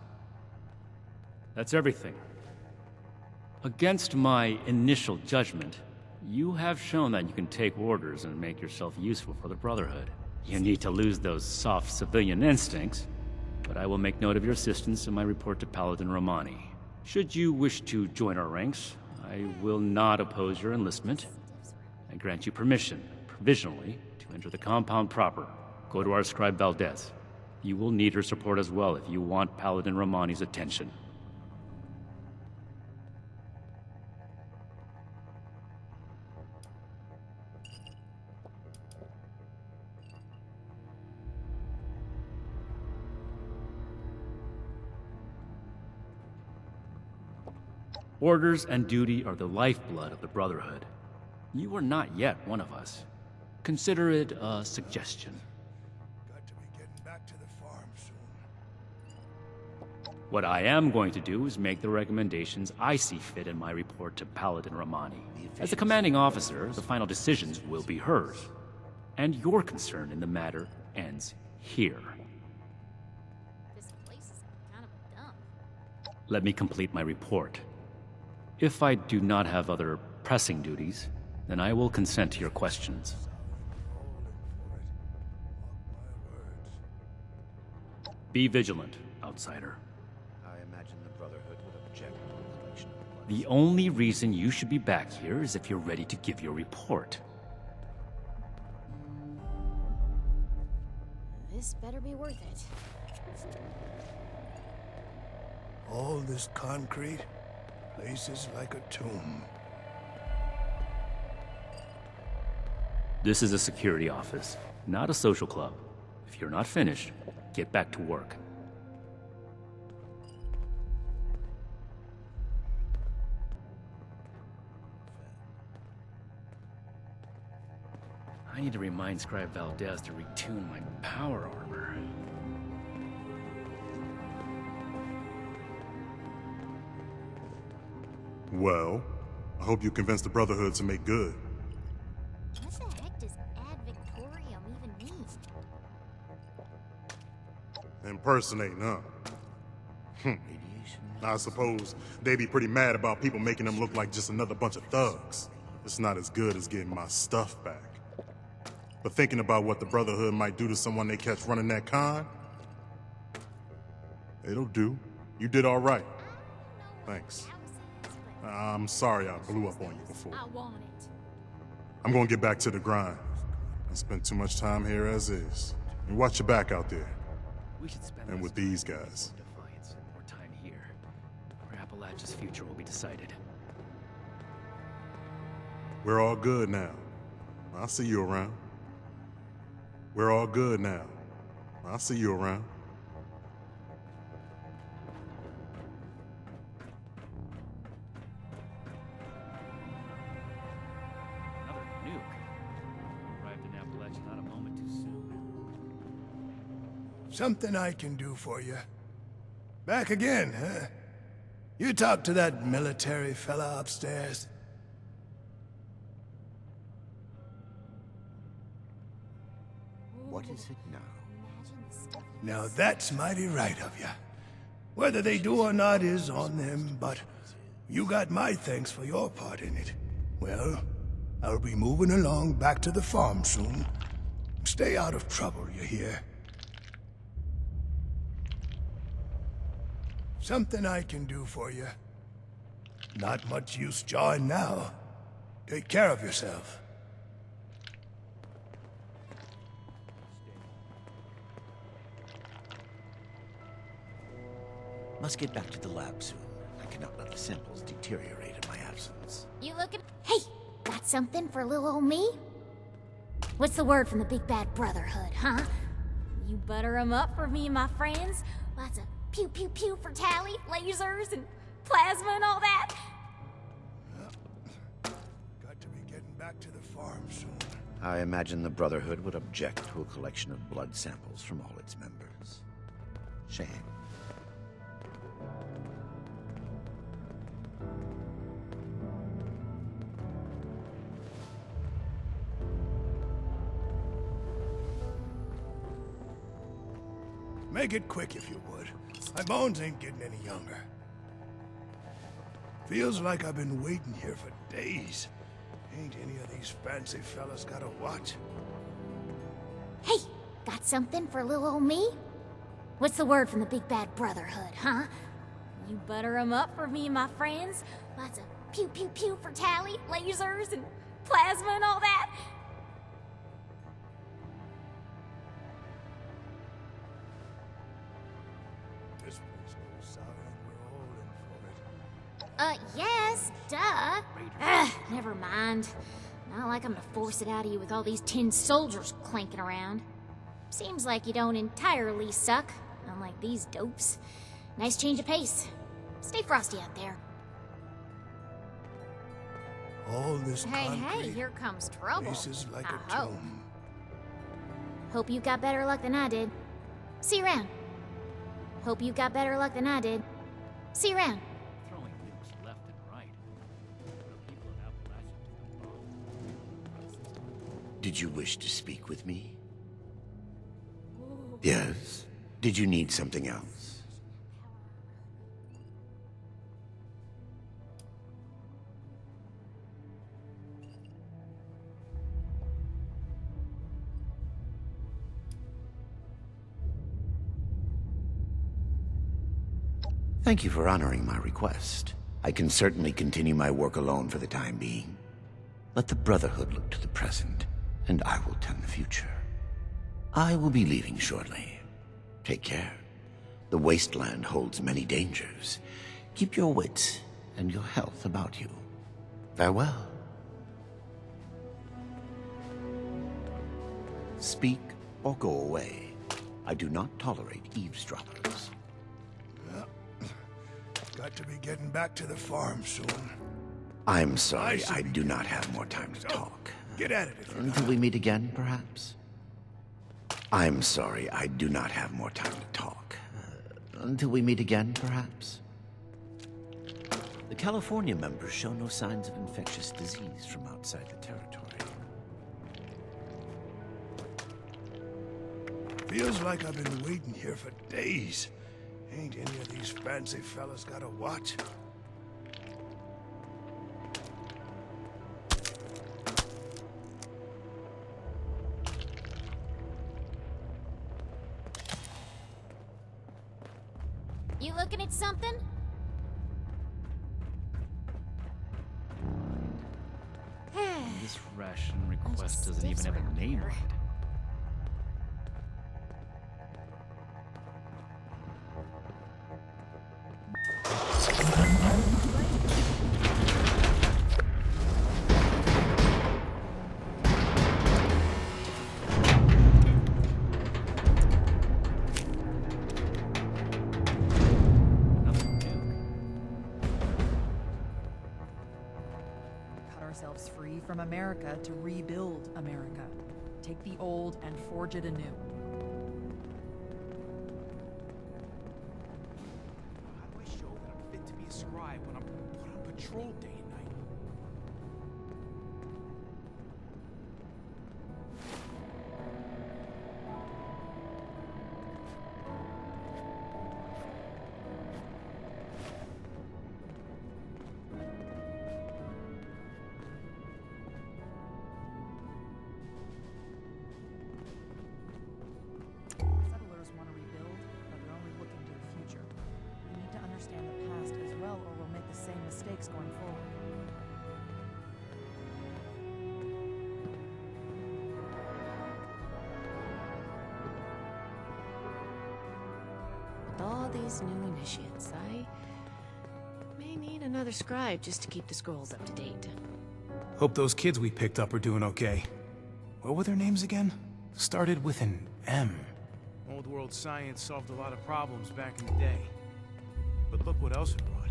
That's everything. Against my initial judgment, you have shown that you can take orders and make yourself useful for the Brotherhood. You need to lose those soft civilian instincts, but I will make note of your assistance in my report to Paladin Rahmani. Should you wish to join our ranks, I will not oppose your enlistment. I grant you permission, provisionally, to enter the compound proper. Go to our scribe Valdez. You will need her support as well if you want Paladin Rahmani's attention. Orders and duty are the lifeblood of the Brotherhood. You are not yet one of us. Consider it a suggestion. Got to be getting back to the farm soon. What I am going to do is make the recommendations I see fit in my report to Paladin Rahmani. As the commanding officer, the final decisions will be hers. And your concern in the matter ends here. This place is kind of a dump. Let me complete my report. If I do not have other pressing duties, then I will consent to your questions. Be vigilant, outsider. I imagine the Brotherhood would object to the collection of blood. The only reason you should be back here is if you're ready to give your report. This better be worth it. All this concrete, place is like a tomb. This is a security office, not a social club. If you're not finished, get back to work. I need to remind Scribe Valdez to retune my power armor. Well, I hope you convinced the Brotherhood to make good. What the heck does ad Victorium even mean? Impersonating, huh? I suppose they be pretty mad about people making them look like just another bunch of thugs. It's not as good as getting my stuff back. But thinking about what the Brotherhood might do to someone they catch running that con, it'll do. You did all right. Thanks. I'm sorry I blew up on you before. I want it. I'm gonna get back to the grind. I spent too much time here as is. And watch your back out there. We should spend And with these guys. Defiance and more time here, where Appalachia's future will be decided. We're all good now. I'll see you around. We're all good now. I'll see you around. Another nuke. Arrived in Appalachia not a moment too soon. Something I can do for you. Back again, huh? You talk to that military fella upstairs. What is it now? Now that's mighty right of you. Whether they do or not is on them, but you got my thanks for your part in it. Well, I'll be moving along back to the farm soon. Stay out of trouble, you hear? Something I can do for you. Not much use jawing now. Take care of yourself. Must get back to the lab soon. I cannot let the samples deteriorate in my absence. You looking? Hey, got something for little old me? What's the word from the big bad Brotherhood, huh? You butter 'em up for me and my friends? Lots of pew pew pew for tally, lasers, and plasma and all that? Got to be getting back to the farm soon. I imagine the Brotherhood would object to a collection of blood samples from all its members. Shame. Make it quick if you would. My bones ain't getting any younger. Feels like I've been waiting here for days. Ain't any of these fancy fellas got a watch? Hey, got something for little old me? What's the word from the big bad Brotherhood, huh? You butter 'em up for me and my friends? Lots of pew pew pew for tally, lasers, and plasma and all that? This place goes sour and we're all in for it. Yes, duh. Never mind. Not like I'm gonna force it out of you with all these tin soldiers clanking around. Seems like you don't entirely suck, unlike these dopes. Nice change of pace. Stay frosty out there. All this Hey, concrete here comes trouble. faces like I a hope. tomb. Hope you got better luck than I did. See you around. Hope you got better luck than I did. See you around. Throwing nukes left and right. The people of Appalachia took the bomb. Did you wish to speak with me? Yes? Did you need something else? Thank you for honoring my request. I can certainly continue my work alone for the time being. Let the Brotherhood look to the present, and I will tend the future. I will be leaving shortly. Take care. The Wasteland holds many dangers. Keep your wits and your health about you. Farewell. Speak or go away. I do not tolerate eavesdroppers. Got to be getting back to the farm soon. I'm sorry, I do not have more time to talk. Get at it if you Until we meet again, perhaps? I'm sorry, I do not have more time to talk. Until we meet again, perhaps? The California members show no signs of infectious disease from outside the territory. Feels like I've been waiting here for days. Ain't any of these fancy fellas got a watch? You looking at something? This ration request doesn't even have a name on it. Ourselves free from America to rebuild America. Take the old and forge it anew. How do I show that I'm fit to be a scribe when I'm put on patrol day and night? Settlers want to rebuild, but they're only looking to the future. We need to understand the past as well, or we'll make the same mistakes going forward. With all these new initiates, I may need another scribe just to keep the scrolls up to date. Hope those kids we picked up are doing okay. What were their names again? Started with an M. Old world science solved a lot of problems back in the day. But look what else it brought.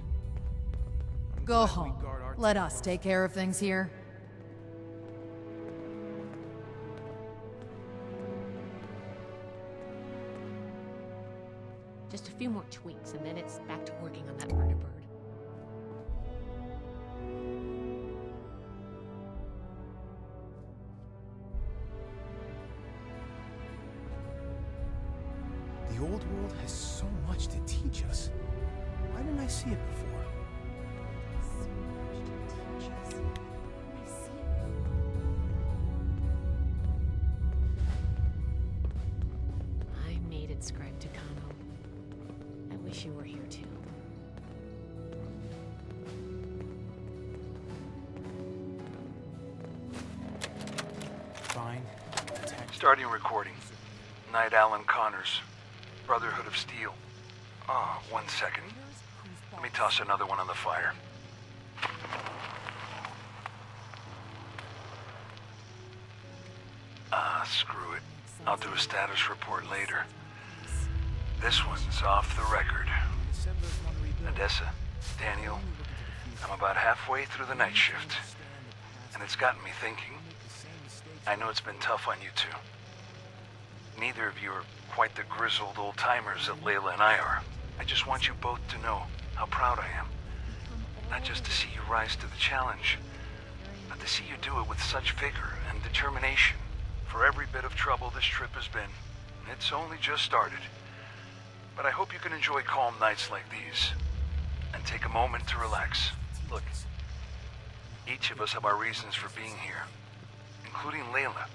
Go home. Let us take care of things here. Just a few more tweaks, and then it's back to working on that murder bird. The old world has so much to teach us. Why didn't I see it before? I made it, Scribe Takano. I wish you were here too. Fine. Starting recording. Knight Alan Connors, Brotherhood of Steel. Ah, 1 second. Let me toss another one on the fire. Screw it. I'll do a status report later. This one's off the record. Odessa, Daniel, I'm about halfway through the night shift. And it's gotten me thinking. I know it's been tough on you two. Neither of you are quite the grizzled old-timers that Layla and I are. I just want you both to know how proud I am. Not just to see you rise to the challenge, but to see you do it with such vigor and determination. For every bit of trouble this trip has been, it's only just started. But I hope you can enjoy calm nights like these, and take a moment to relax. Look, each of us have our reasons for being here, including Layla.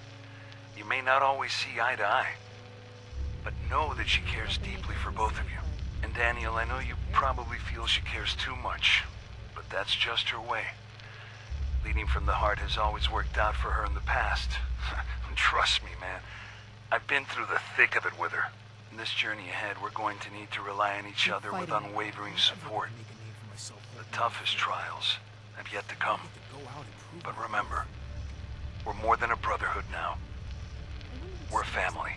You may not always see eye to eye, but know that she cares deeply for both of you. And Daniel, I know you probably feel she cares too much, but that's just her way. Leading from the heart has always worked out for her in the past. Trust me, man. I've been through the thick of it with her. In this journey ahead, we're going to need to rely on each other with unwavering support. The toughest trials have yet to come. But remember, we're more than a brotherhood now. We're a family.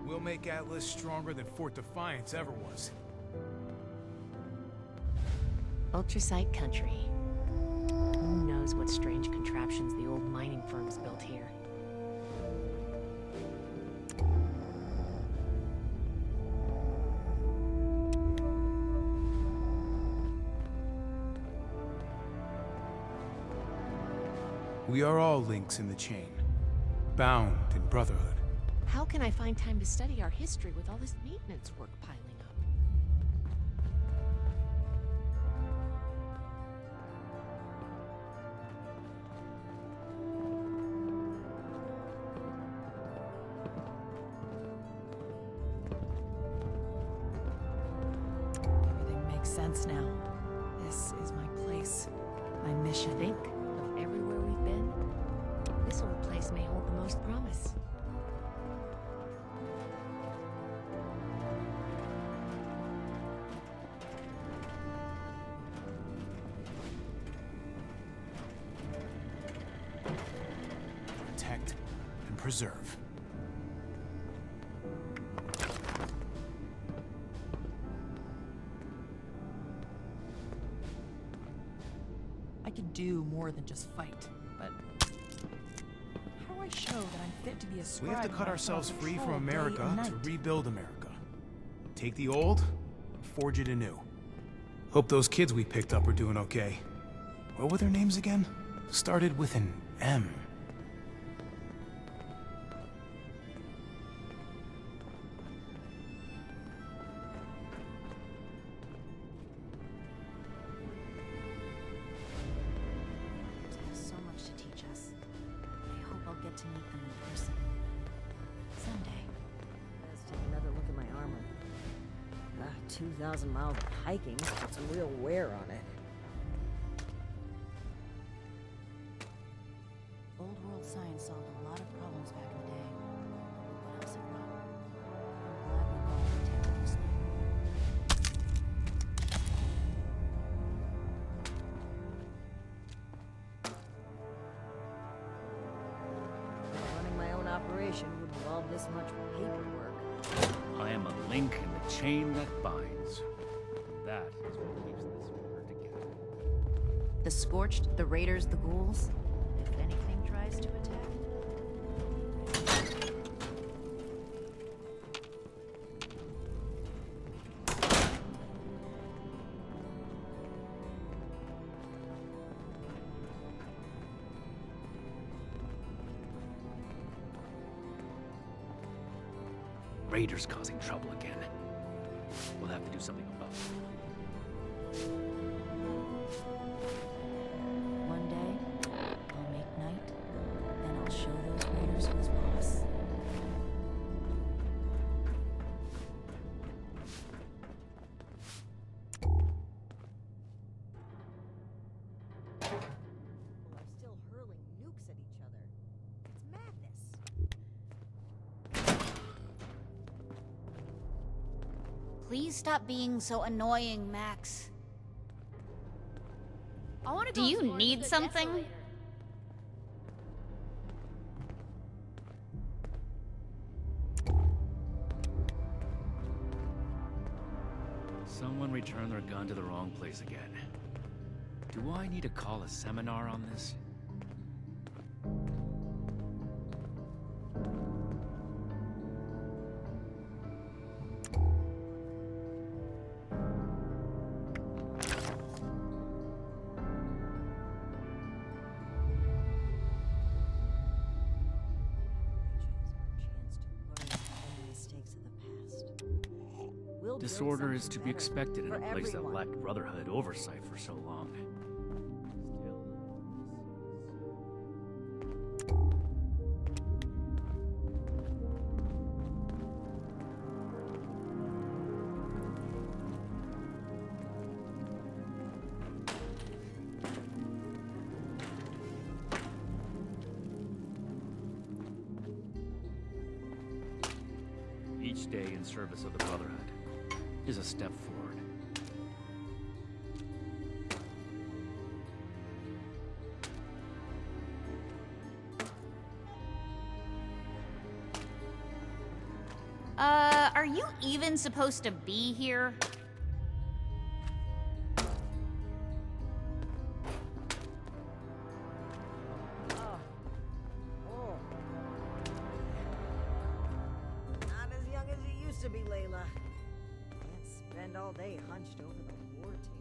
We'll make Atlas stronger than Fort Defiance ever was. Ultrasite country. Who knows what strange contraptions the old mining firms built here? We are all links in the chain, bound in brotherhood. How can I find time to study our history with all this maintenance work piling up? Everything makes sense now. This is my place, my mission. Think of everywhere we've been. This old place may hold the most promise. Protect and preserve. I could do more than just fight, but how do I show that I'm fit to be a scribe? We have to cut when I ourselves can't free from control day America and to night? rebuild America. Take the old, forge it anew. Hope those kids we picked up are doing okay. What were their names again? Started with an M. They have so much to teach us. I hope I'll get to meet them in person. Someday. Let's take another look at my armor. 2,000 miles of hiking, put some real wear on it. Old world science solved a lot of problems back in the day. What else it brought? I'm glad we brought it to the Wasteland. Running my own operation would involve this much paperwork. I am a link in the chain that binds. That is what keeps this order together. The Scorched, the Raiders, the Ghouls. If anything tries to attack. Raiders causing trouble again. We'll have to do something about it. One day, I'll make Knight, then I'll show those Raiders who's boss. People are still hurling nukes at each other. It's madness. Please stop being so annoying, Max. I want to Do you need something? Someone returned their gun to the wrong place again. Do I need to call a seminar on this? Disorder is to be expected in a place that lacked Brotherhood oversight for so long. Each day in service of the Brotherhood is a step forward. Are you even supposed to be here? Not as young as you used to be, Layla. Can't spend all day hunched over the war table.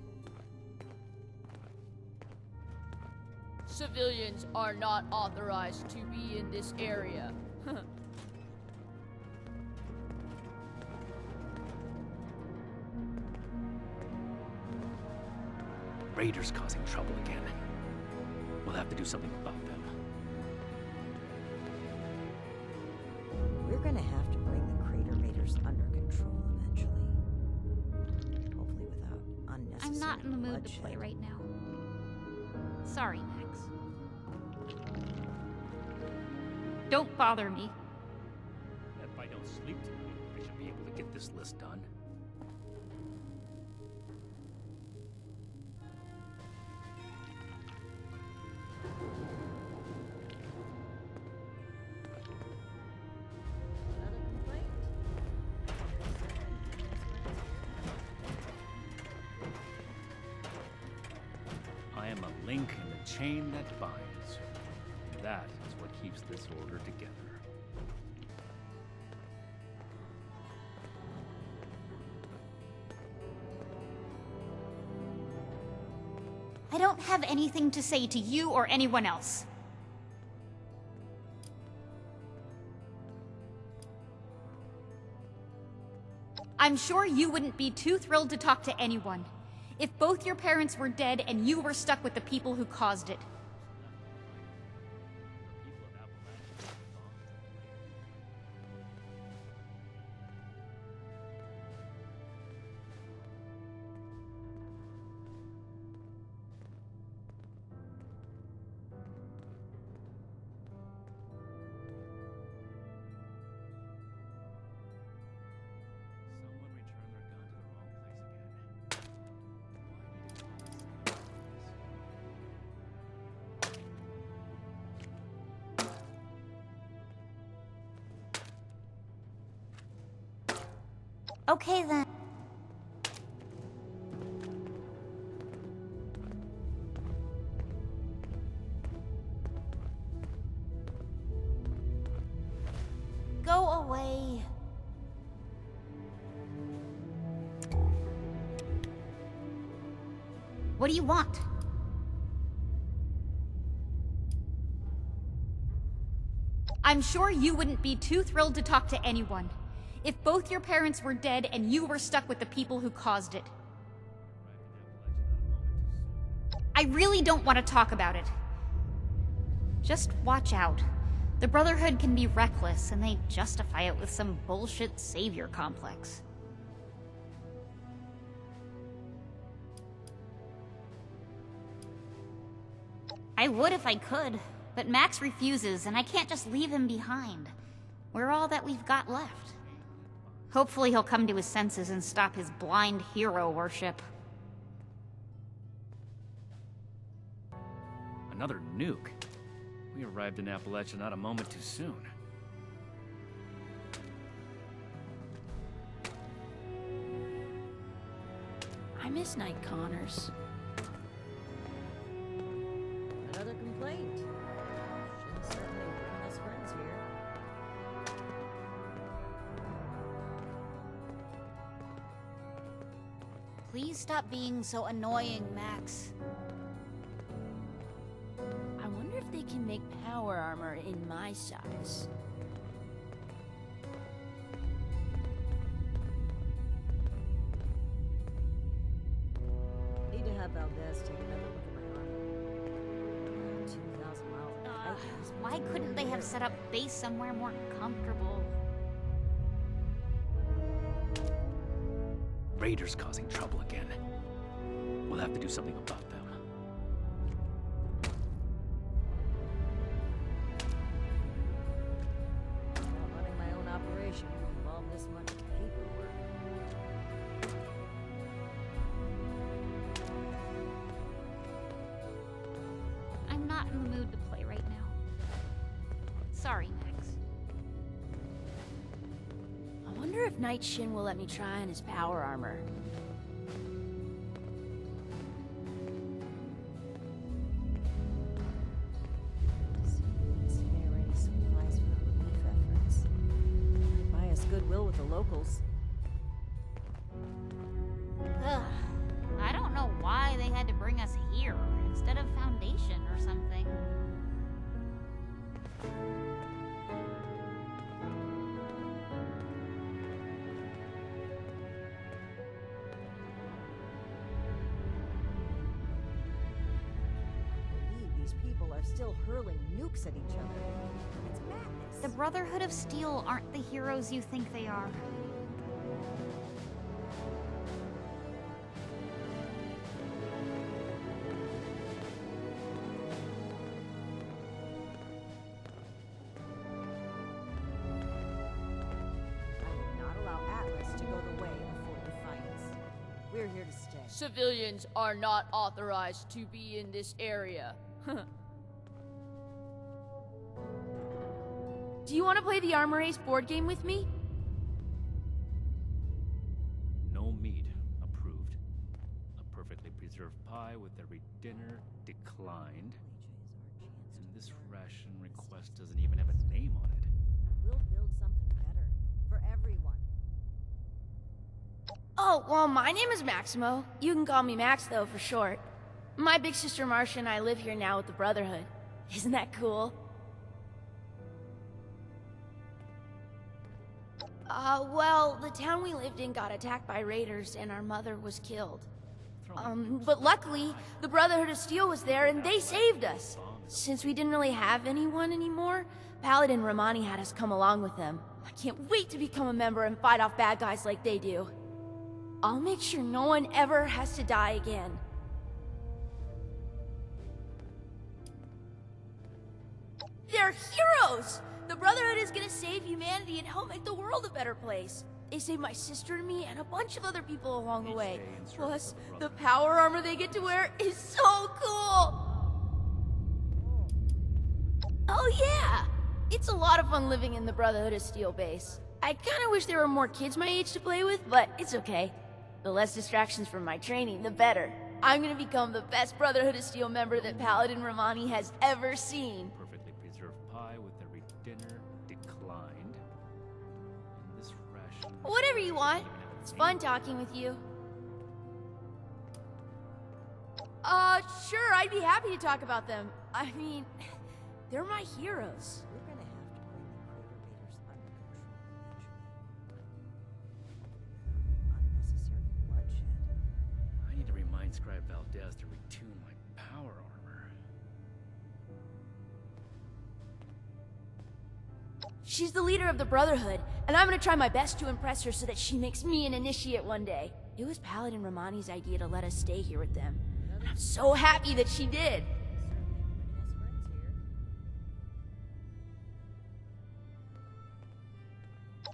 Civilians are not authorized to be in this area. Raiders causing trouble again. We'll have to do something about them. We're gonna have to bring the Crater Raiders under control eventually. Hopefully without unnecessary I'm not in the mood to bloodshed. play right now. Sorry, Max. Don't bother me. If I don't sleep tonight, I should be able to get this list done. I am a link in the chain that binds. That is what keeps this order together. I don't have anything to say to you or anyone else. I'm sure you wouldn't be too thrilled to talk to anyone if both your parents were dead and you were stuck with the people who caused it. Okay then. Go away. What do you want? I'm sure you wouldn't be too thrilled to talk to anyone if both your parents were dead and you were stuck with the people who caused it. I really don't want to talk about it. Just watch out. The Brotherhood can be reckless, and they justify it with some bullshit savior complex. I would if I could, but Max refuses, and I can't just leave him behind. We're all that we've got left. Hopefully he'll come to his senses and stop his blind hero worship. Another nuke? We arrived in Appalachia not a moment too soon. I miss Night Connors. Another complaint. Shouldn't certainly bring us friends here. Please stop being so annoying, Max. I wonder if they can make power armor in my size. Need to have Valdez take another look at my armor. 2,000 miles. Why couldn't they have set up base somewhere more comfortable? Raiders causing trouble again. We'll have to do something about them. Running my own operation would involve this much paperwork. I'm not in the mood to play right now. Sorry, Max. I wonder if Knight Shin will let me try on his power armor. Supplies for relief efforts. Buy us goodwill with the locals. Ugh. I don't know why they had to bring us here instead of Foundation or something. These people are still hurling nukes at each other. It's madness. The Brotherhood of Steel aren't the heroes you think they are. I would not allow Atlas to go the way of Fort Defiance. We're here to stay. Civilians are not authorized to be in this area. Do you want to play the Armor Race board game with me? No meat approved. A perfectly preserved pie with every dinner declined. And this ration request doesn't even have a name on it. We'll build something better for everyone. Oh, well, my name is Maximo. You can call me Max, though, for short. My big sister Marcia and I live here now with the Brotherhood. Isn't that cool? Well, the town we lived in got attacked by raiders and our mother was killed. But luckily, the Brotherhood of Steel was there and they saved us. Since we didn't really have anyone anymore, Paladin Rahmani had us come along with them. I can't wait to become a member and fight off bad guys like they do. I'll make sure no one ever has to die again. They're heroes! The Brotherhood is gonna save humanity and help make the world a better place. They saved my sister and me and a bunch of other people along the way. Plus, the power armor they get to wear is so cool! Oh yeah! It's a lot of fun living in the Brotherhood of Steel base. I kinda wish there were more kids my age to play with, but it's okay. The less distractions from my training, the better. I'm gonna become the best Brotherhood of Steel member that Paladin Rahmani has ever seen. Perfectly preserved pie with every dinner declined. And this ration... Whatever you want. It's fun talking with you. Sure, I'd be happy to talk about them. I mean, they're my heroes. We're gonna have to bring the Crater Raiders under control. Unnecessary bloodshed. I need to remind Scribe Valdez to retune my power armor. She's the leader of the Brotherhood, and I'm gonna try my best to impress her so that she makes me an initiate one day. It was Paladin Rahmani's idea to let us stay here with them. And I'm so happy that she did.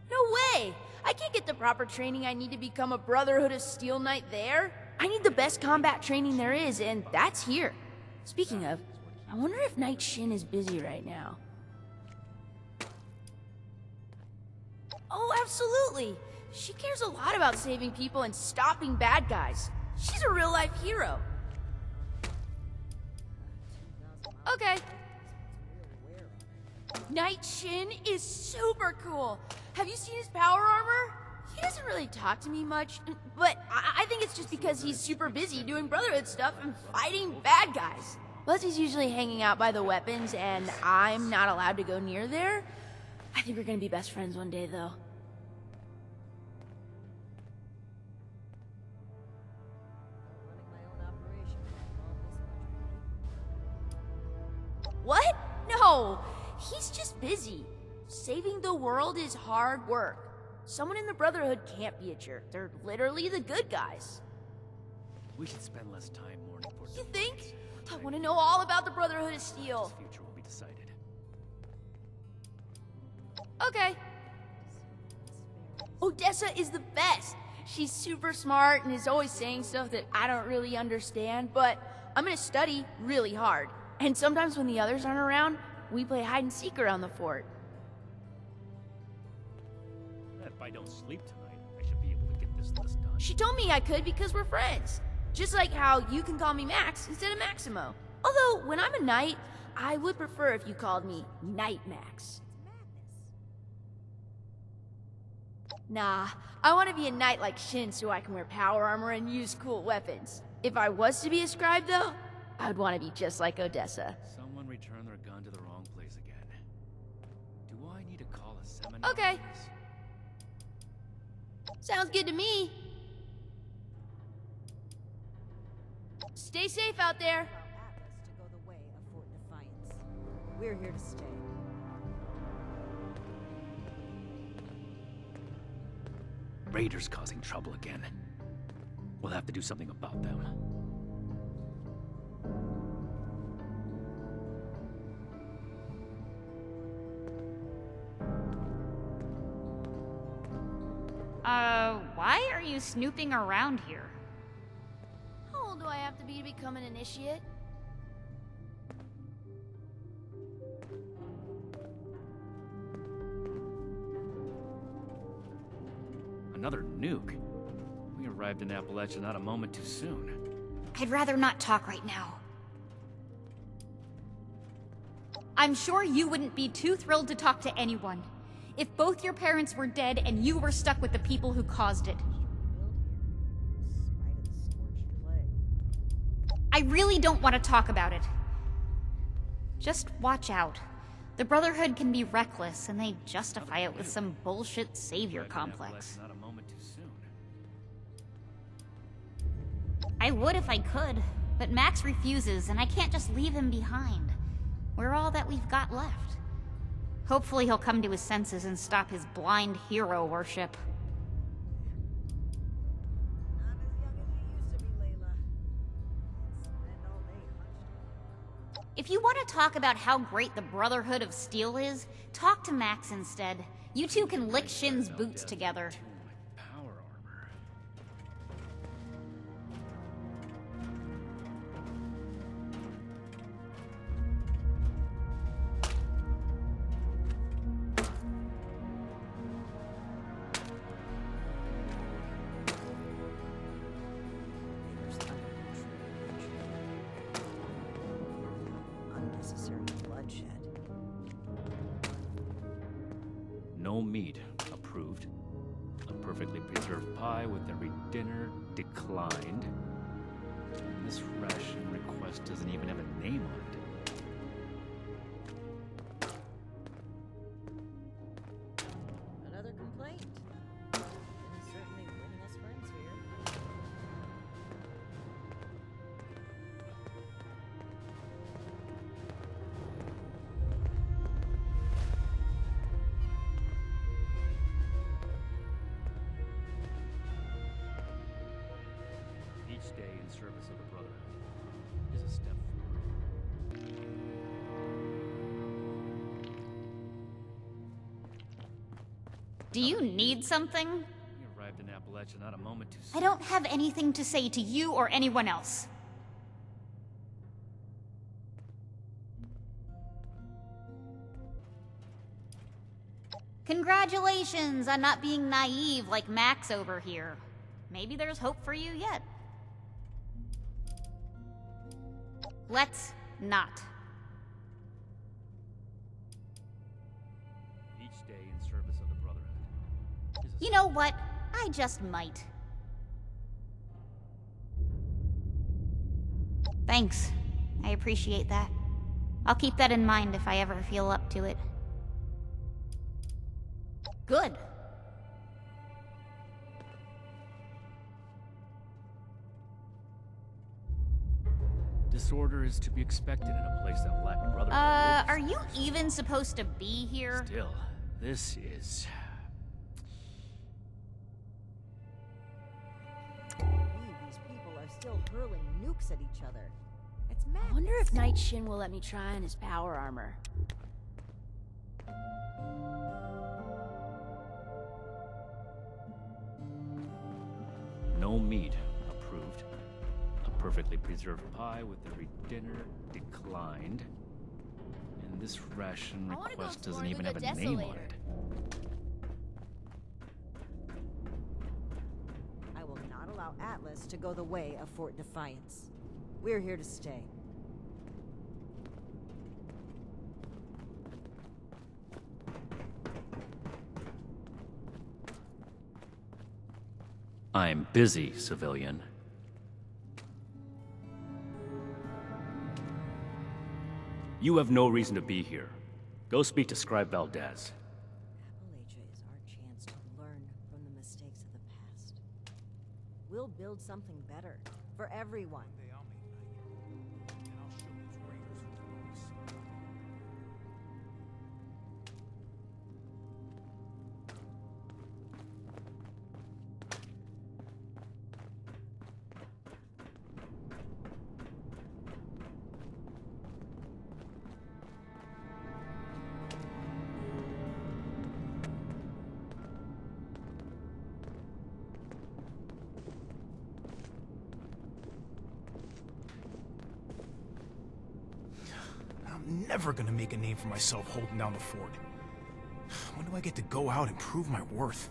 No way! I can't get the proper training I need to become a Brotherhood of Steel Knight there. I need the best combat training there is, and that's here. Speaking of, I wonder if Knight Shin is busy right now. Oh, absolutely! She cares a lot about saving people and stopping bad guys. She's a real-life hero. Okay. Knight Shin is super cool. Have you seen his power armor? He doesn't really talk to me much, but I think it's just because he's super busy doing Brotherhood stuff and fighting bad guys. Plus, he's usually hanging out by the weapons, and I'm not allowed to go near there. I think we're gonna be best friends one day, though. What? No! He's just busy. Saving the world is hard work. Someone in the Brotherhood can't be a jerk. They're literally the good guys. We should spend less time mourning for... You think? I want to know all about the Brotherhood of Steel. His future will be decided. Okay. Odessa is the best. She's super smart and is always saying stuff that I don't really understand, but I'm gonna study really hard. And sometimes when the others aren't around, we play hide and seek around the fort. If I don't sleep tonight, I should be able to get this list done. She told me I could because we're friends. Just like how you can call me Max instead of Maximo. Although, when I'm a knight, I would prefer if you called me Knight Max. Nah, I want to be a knight like Shin so I can wear power armor and use cool weapons. If I was to be a scribe, though, I would want to be just like Odessa. Someone returned their gun to the wrong place again. Do I need to call a seminar? Okay. Sounds good to me. Stay safe out there. Atlas to go the way of Fort Defiance. We're here to stay. Raiders causing trouble again. We'll have to do something about them. Why are you snooping around here? How old do I have to be to become an initiate? Another nuke? We arrived in Appalachia not a moment too soon. I'd rather not talk right now. I'm sure you wouldn't be too thrilled to talk to anyone if both your parents were dead and you were stuck with the people who caused it. I really don't want to talk about it. Just watch out. The Brotherhood can be reckless, and they justify it with some bullshit savior complex. Not a moment too soon. I would if I could, but Max refuses, and I can't just leave him behind. We're all that we've got left. Hopefully he'll come to his senses and stop his blind hero worship. If you want to talk about how great the Brotherhood of Steel is, talk to Max instead. You two can lick Shin's boots together. Power armor. No meat. Approved. A perfectly preserved pie with every dinner. Declined. And this ration request doesn't even have a name on it. Another complaint. It's certainly winning us friends here. Each day in service of the Brotherhood is a step forward. Do you need something? We arrived in Appalachia not a moment too soon. I don't have anything to say to you or anyone else. Congratulations on not being naive like Max over here. Maybe there's hope for you yet. Let's not. Each day in service of the Brotherhood. You know what? I just might. Thanks. I appreciate that. I'll keep that in mind if I ever feel up to it. Good. Disorder is to be expected in a place that lacked Brotherhood. Are you even supposed to be here? Still, this is... These people are still hurling nukes at each other. It's mad. I wonder if Knight Shin will let me try on his power armor. No meat. Approved. A perfectly preserved pie with every dinner. Declined. And this ration request doesn't even have a name on it. I will not allow Atlas to go the way of Fort Defiance. We're here to stay. I'm busy, civilian. You have no reason to be here. Go speak to Scribe Valdez. Appalachia is our chance to learn from the mistakes of the past. We'll build something better for everyone. I'm never gonna make a name for myself holding down the fort. When do I get to go out and prove my worth?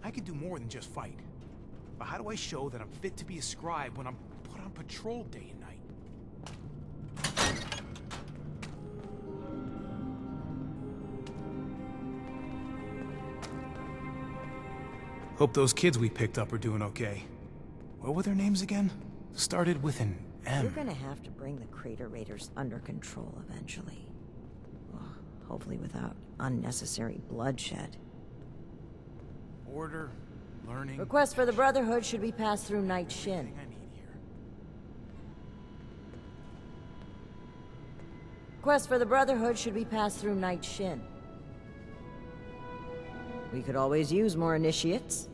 I can do more than just fight. But how do I show that I'm fit to be a scribe when I'm put on patrol day and night? Hope those kids we picked up are doing okay. What were their names again? Started with an M. You're gonna have to bring the Crater Raiders under control eventually. Well, hopefully without unnecessary bloodshed. Order, learning... Request for the Brotherhood should be passed through Knight Shin. Request for the Brotherhood should be passed through Knight Shin. We could always use more initiates.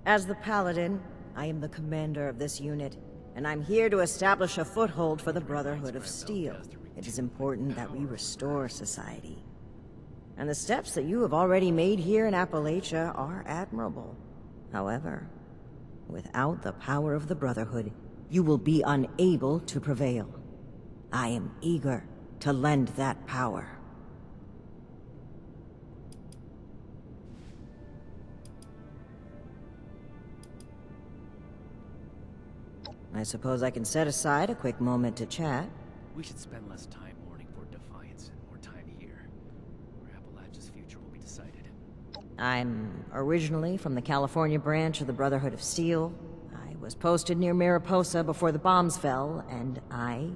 As the Paladin, I am the commander of this unit, and I'm here to establish a foothold for the Brotherhood of Steel. It is important that we restore society. And the steps that you have already made here in Appalachia are admirable. However, without the power of the Brotherhood, you will be unable to prevail. I am eager to lend that power. I suppose I can set aside a quick moment to chat. We should spend less time mourning for Defiance and more time here, where Appalachia's future will be decided. I'm originally from the California branch of the Brotherhood of Steel. I was posted near Mariposa before the bombs fell, and I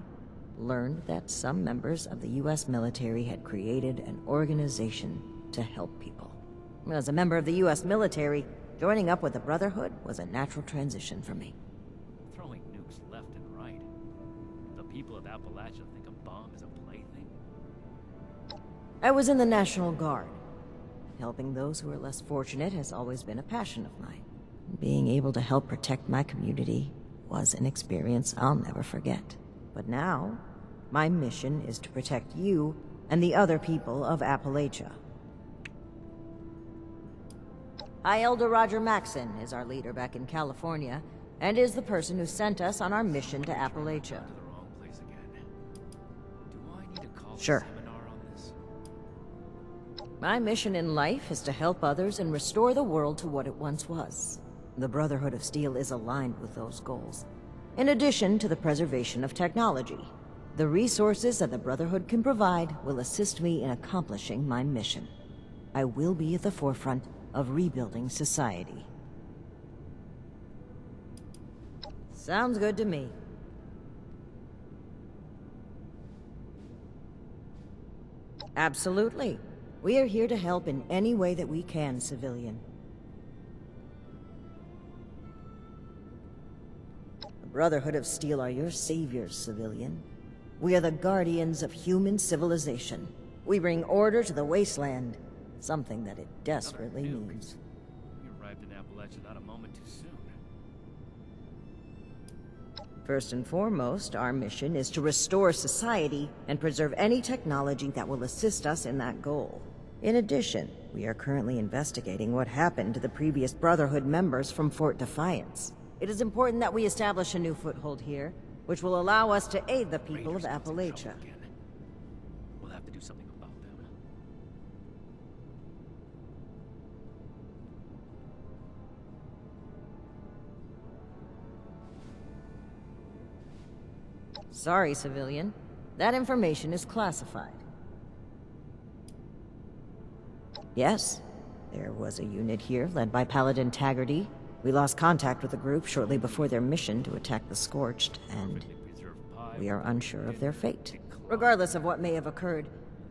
learned that some members of the US military had created an organization to help people. As a member of the US military, joining up with the Brotherhood was a natural transition for me. Throwing nukes left and right. The people of Appalachia think a bomb is a plaything. I was in the National Guard. Helping those who are less fortunate has always been a passion of mine. Being able to help protect my community was an experience I'll never forget. But now, my mission is to protect you and the other people of Appalachia. High Elder Roger Maxson is our leader back in California, and is the person who sent us on our mission to Appalachia. Sure. My mission in life is to help others and restore the world to what it once was. The Brotherhood of Steel is aligned with those goals. In addition to the preservation of technology, the resources that the Brotherhood can provide will assist me in accomplishing my mission. I will be at the forefront of rebuilding society. Sounds good to me. Absolutely. We are here to help in any way that we can, civilian. The Brotherhood of Steel are your saviors, civilian. We are the guardians of human civilization. We bring order to the Wasteland, something that it desperately needs. We arrived in Appalachia not a moment too soon. First and foremost, our mission is to restore society and preserve any technology that will assist us in that goal. In addition, we are currently investigating what happened to the previous Brotherhood members from Fort Defiance. It is important that we establish a new foothold here, which will allow us to aid the people of Appalachia. We'll have to do something about them. Sorry, civilian. That information is classified. Yes, there was a unit here led by Paladin Taggarty. We lost contact with the group shortly before their mission to attack the Scorched, and we are unsure of their fate. Regardless of what may have occurred,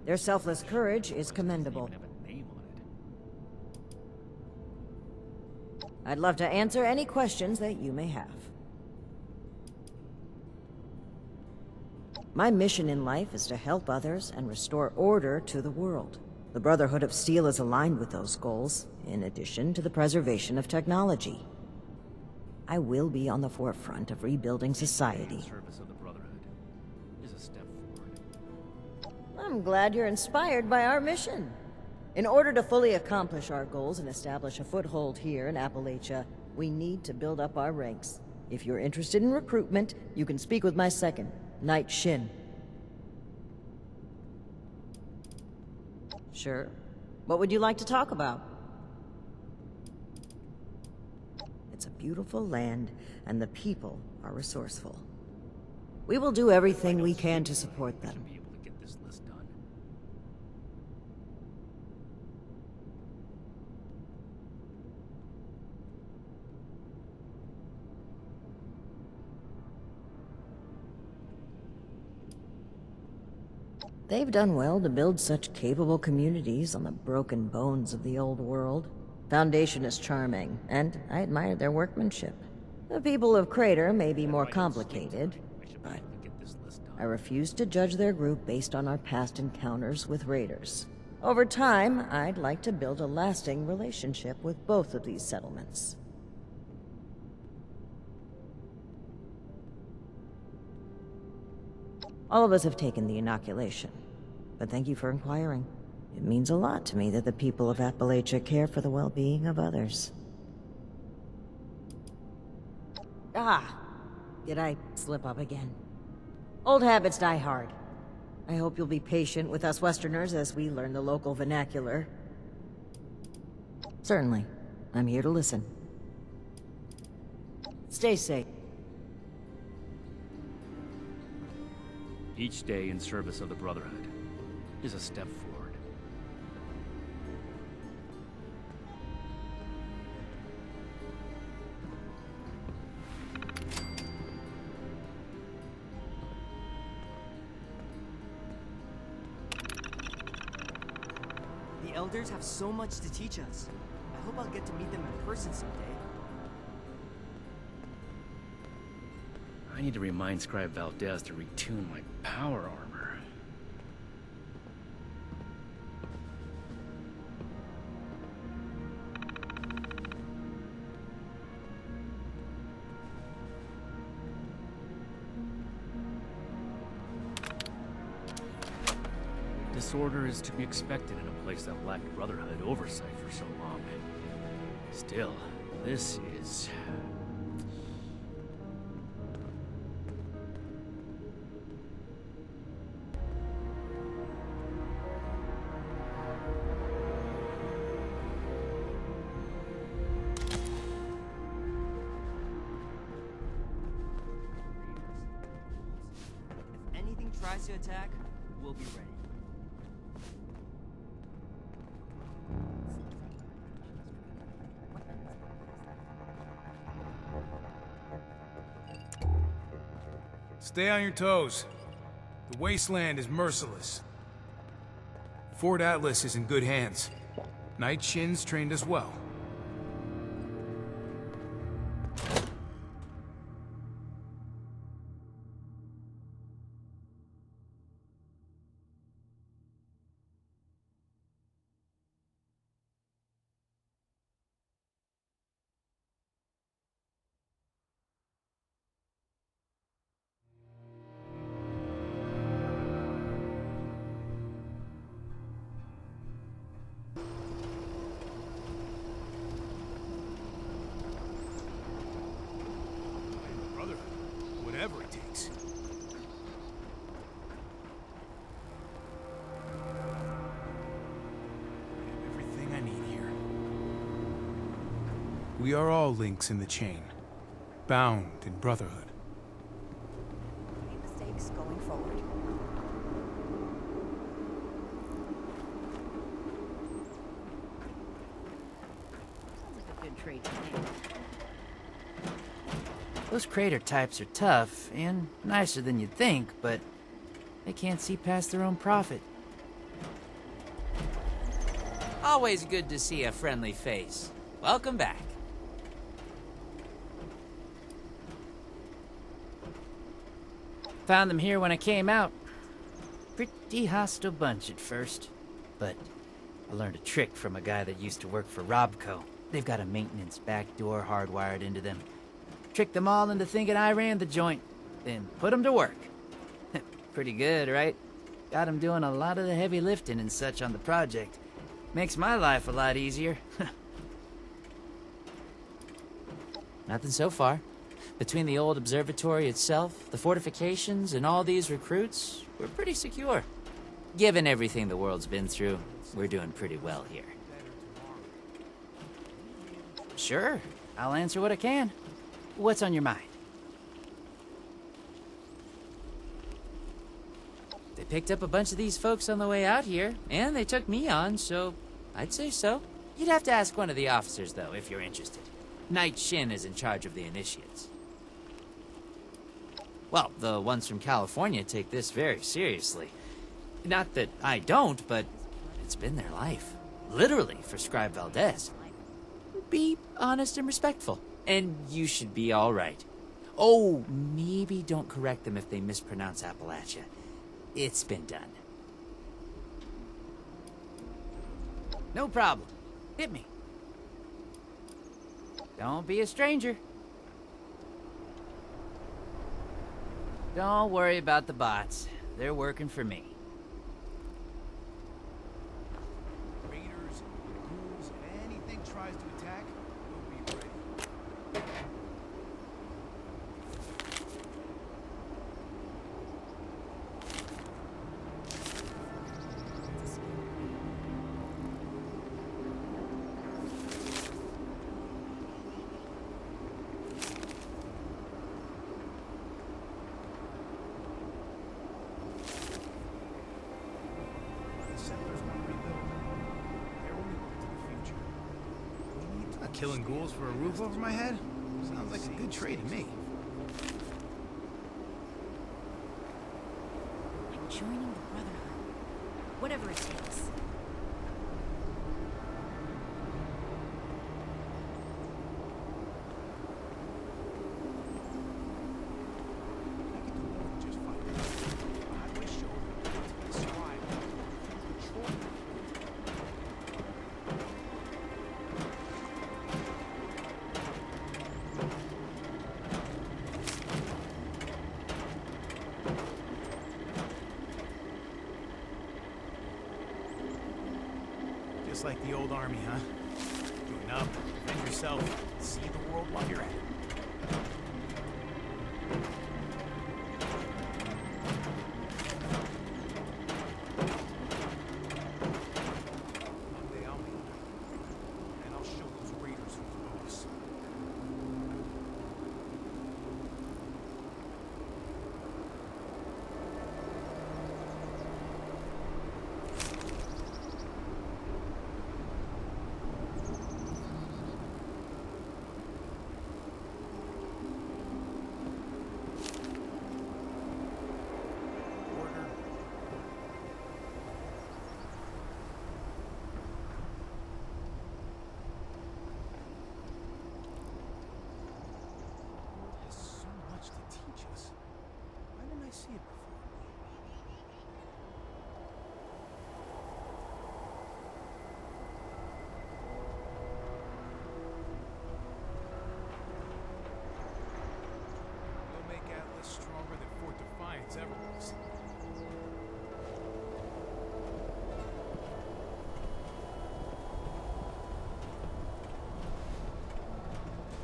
their selfless courage is commendable. I'd love to answer any questions that you may have. My mission in life is to help others and restore order to the world. The Brotherhood of Steel is aligned with those goals, in addition to the preservation of technology. I will be on the forefront of rebuilding society. Service of the Brotherhood is a step forward. I'm glad you're inspired by our mission. In order to fully accomplish our goals and establish a foothold here in Appalachia, we need to build up our ranks. If you're interested in recruitment, you can speak with my second, Knight Shin. Sure. What would you like to talk about? It's a beautiful land, and the people are resourceful. We will do everything we can to support them. Be able to get this list done. They've done well to build such capable communities on the broken bones of the old world. Foundation is charming, and I admire their workmanship. The people of Crater may be more complicated, but I refuse to judge their group based on our past encounters with raiders. Over time, I'd like to build a lasting relationship with both of these settlements. All of us have taken the inoculation, but thank you for inquiring. It means a lot to me that the people of Appalachia care for the well-being of others. Ah! Did I slip up again? Old habits die hard. I hope you'll be patient with us Westerners as we learn the local vernacular. Certainly. I'm here to listen. Stay safe. Each day in service of the Brotherhood is a step forward. The elders have so much to teach us. I hope I'll get to meet them in person someday. I need to remind Scribe Valdez to retune my power armor. Disorder is to be expected in a place that lacked Brotherhood oversight for so long. Still, this is... If anything tries to attack, we'll be ready. Stay on your toes. The Wasteland is merciless. Fort Atlas is in good hands. Knight Shin's trained us well. Whatever it takes. I have everything I need here. We are all links in the chain, bound in Brotherhood. Any mistakes going forward? Sounds like a good trade to me. Those crater types are tough and nicer than you'd think, but they can't see past their own profit. Always good to see a friendly face. Welcome back. Found them here when I came out. Pretty hostile bunch at first, but I learned a trick from a guy that used to work for Robco. They've got a maintenance back door hardwired into them. Tricked them all into thinking I ran the joint, then put them to work. Pretty good, right? Got them doing a lot of the heavy lifting and such on the project. Makes my life a lot easier. Nothing so far. Between the old observatory itself, the fortifications, and all these recruits, we're pretty secure. Given everything the world's been through, we're doing pretty well here. Sure, I'll answer what I can. What's on your mind? They picked up a bunch of these folks on the way out here, and they took me on, so I'd say so. You'd have to ask one of the officers, though, if you're interested. Knight Shin is in charge of the initiates. Well, the ones from California take this very seriously. Not that I don't, but it's been their life. Literally, for Scribe Valdez. Be honest and respectful. And you should be all right. Oh, maybe don't correct them if they mispronounce Appalachia. It's been done. No problem. Hit me. Don't be a stranger. Don't worry about the bots. They're working for me. killing ghouls for a roof over my head? Sounds like a good trade to me. I'm joining the Brotherhood. Whatever it takes. Just like the old army, huh? Join up, defend yourself, see the world while you're at it.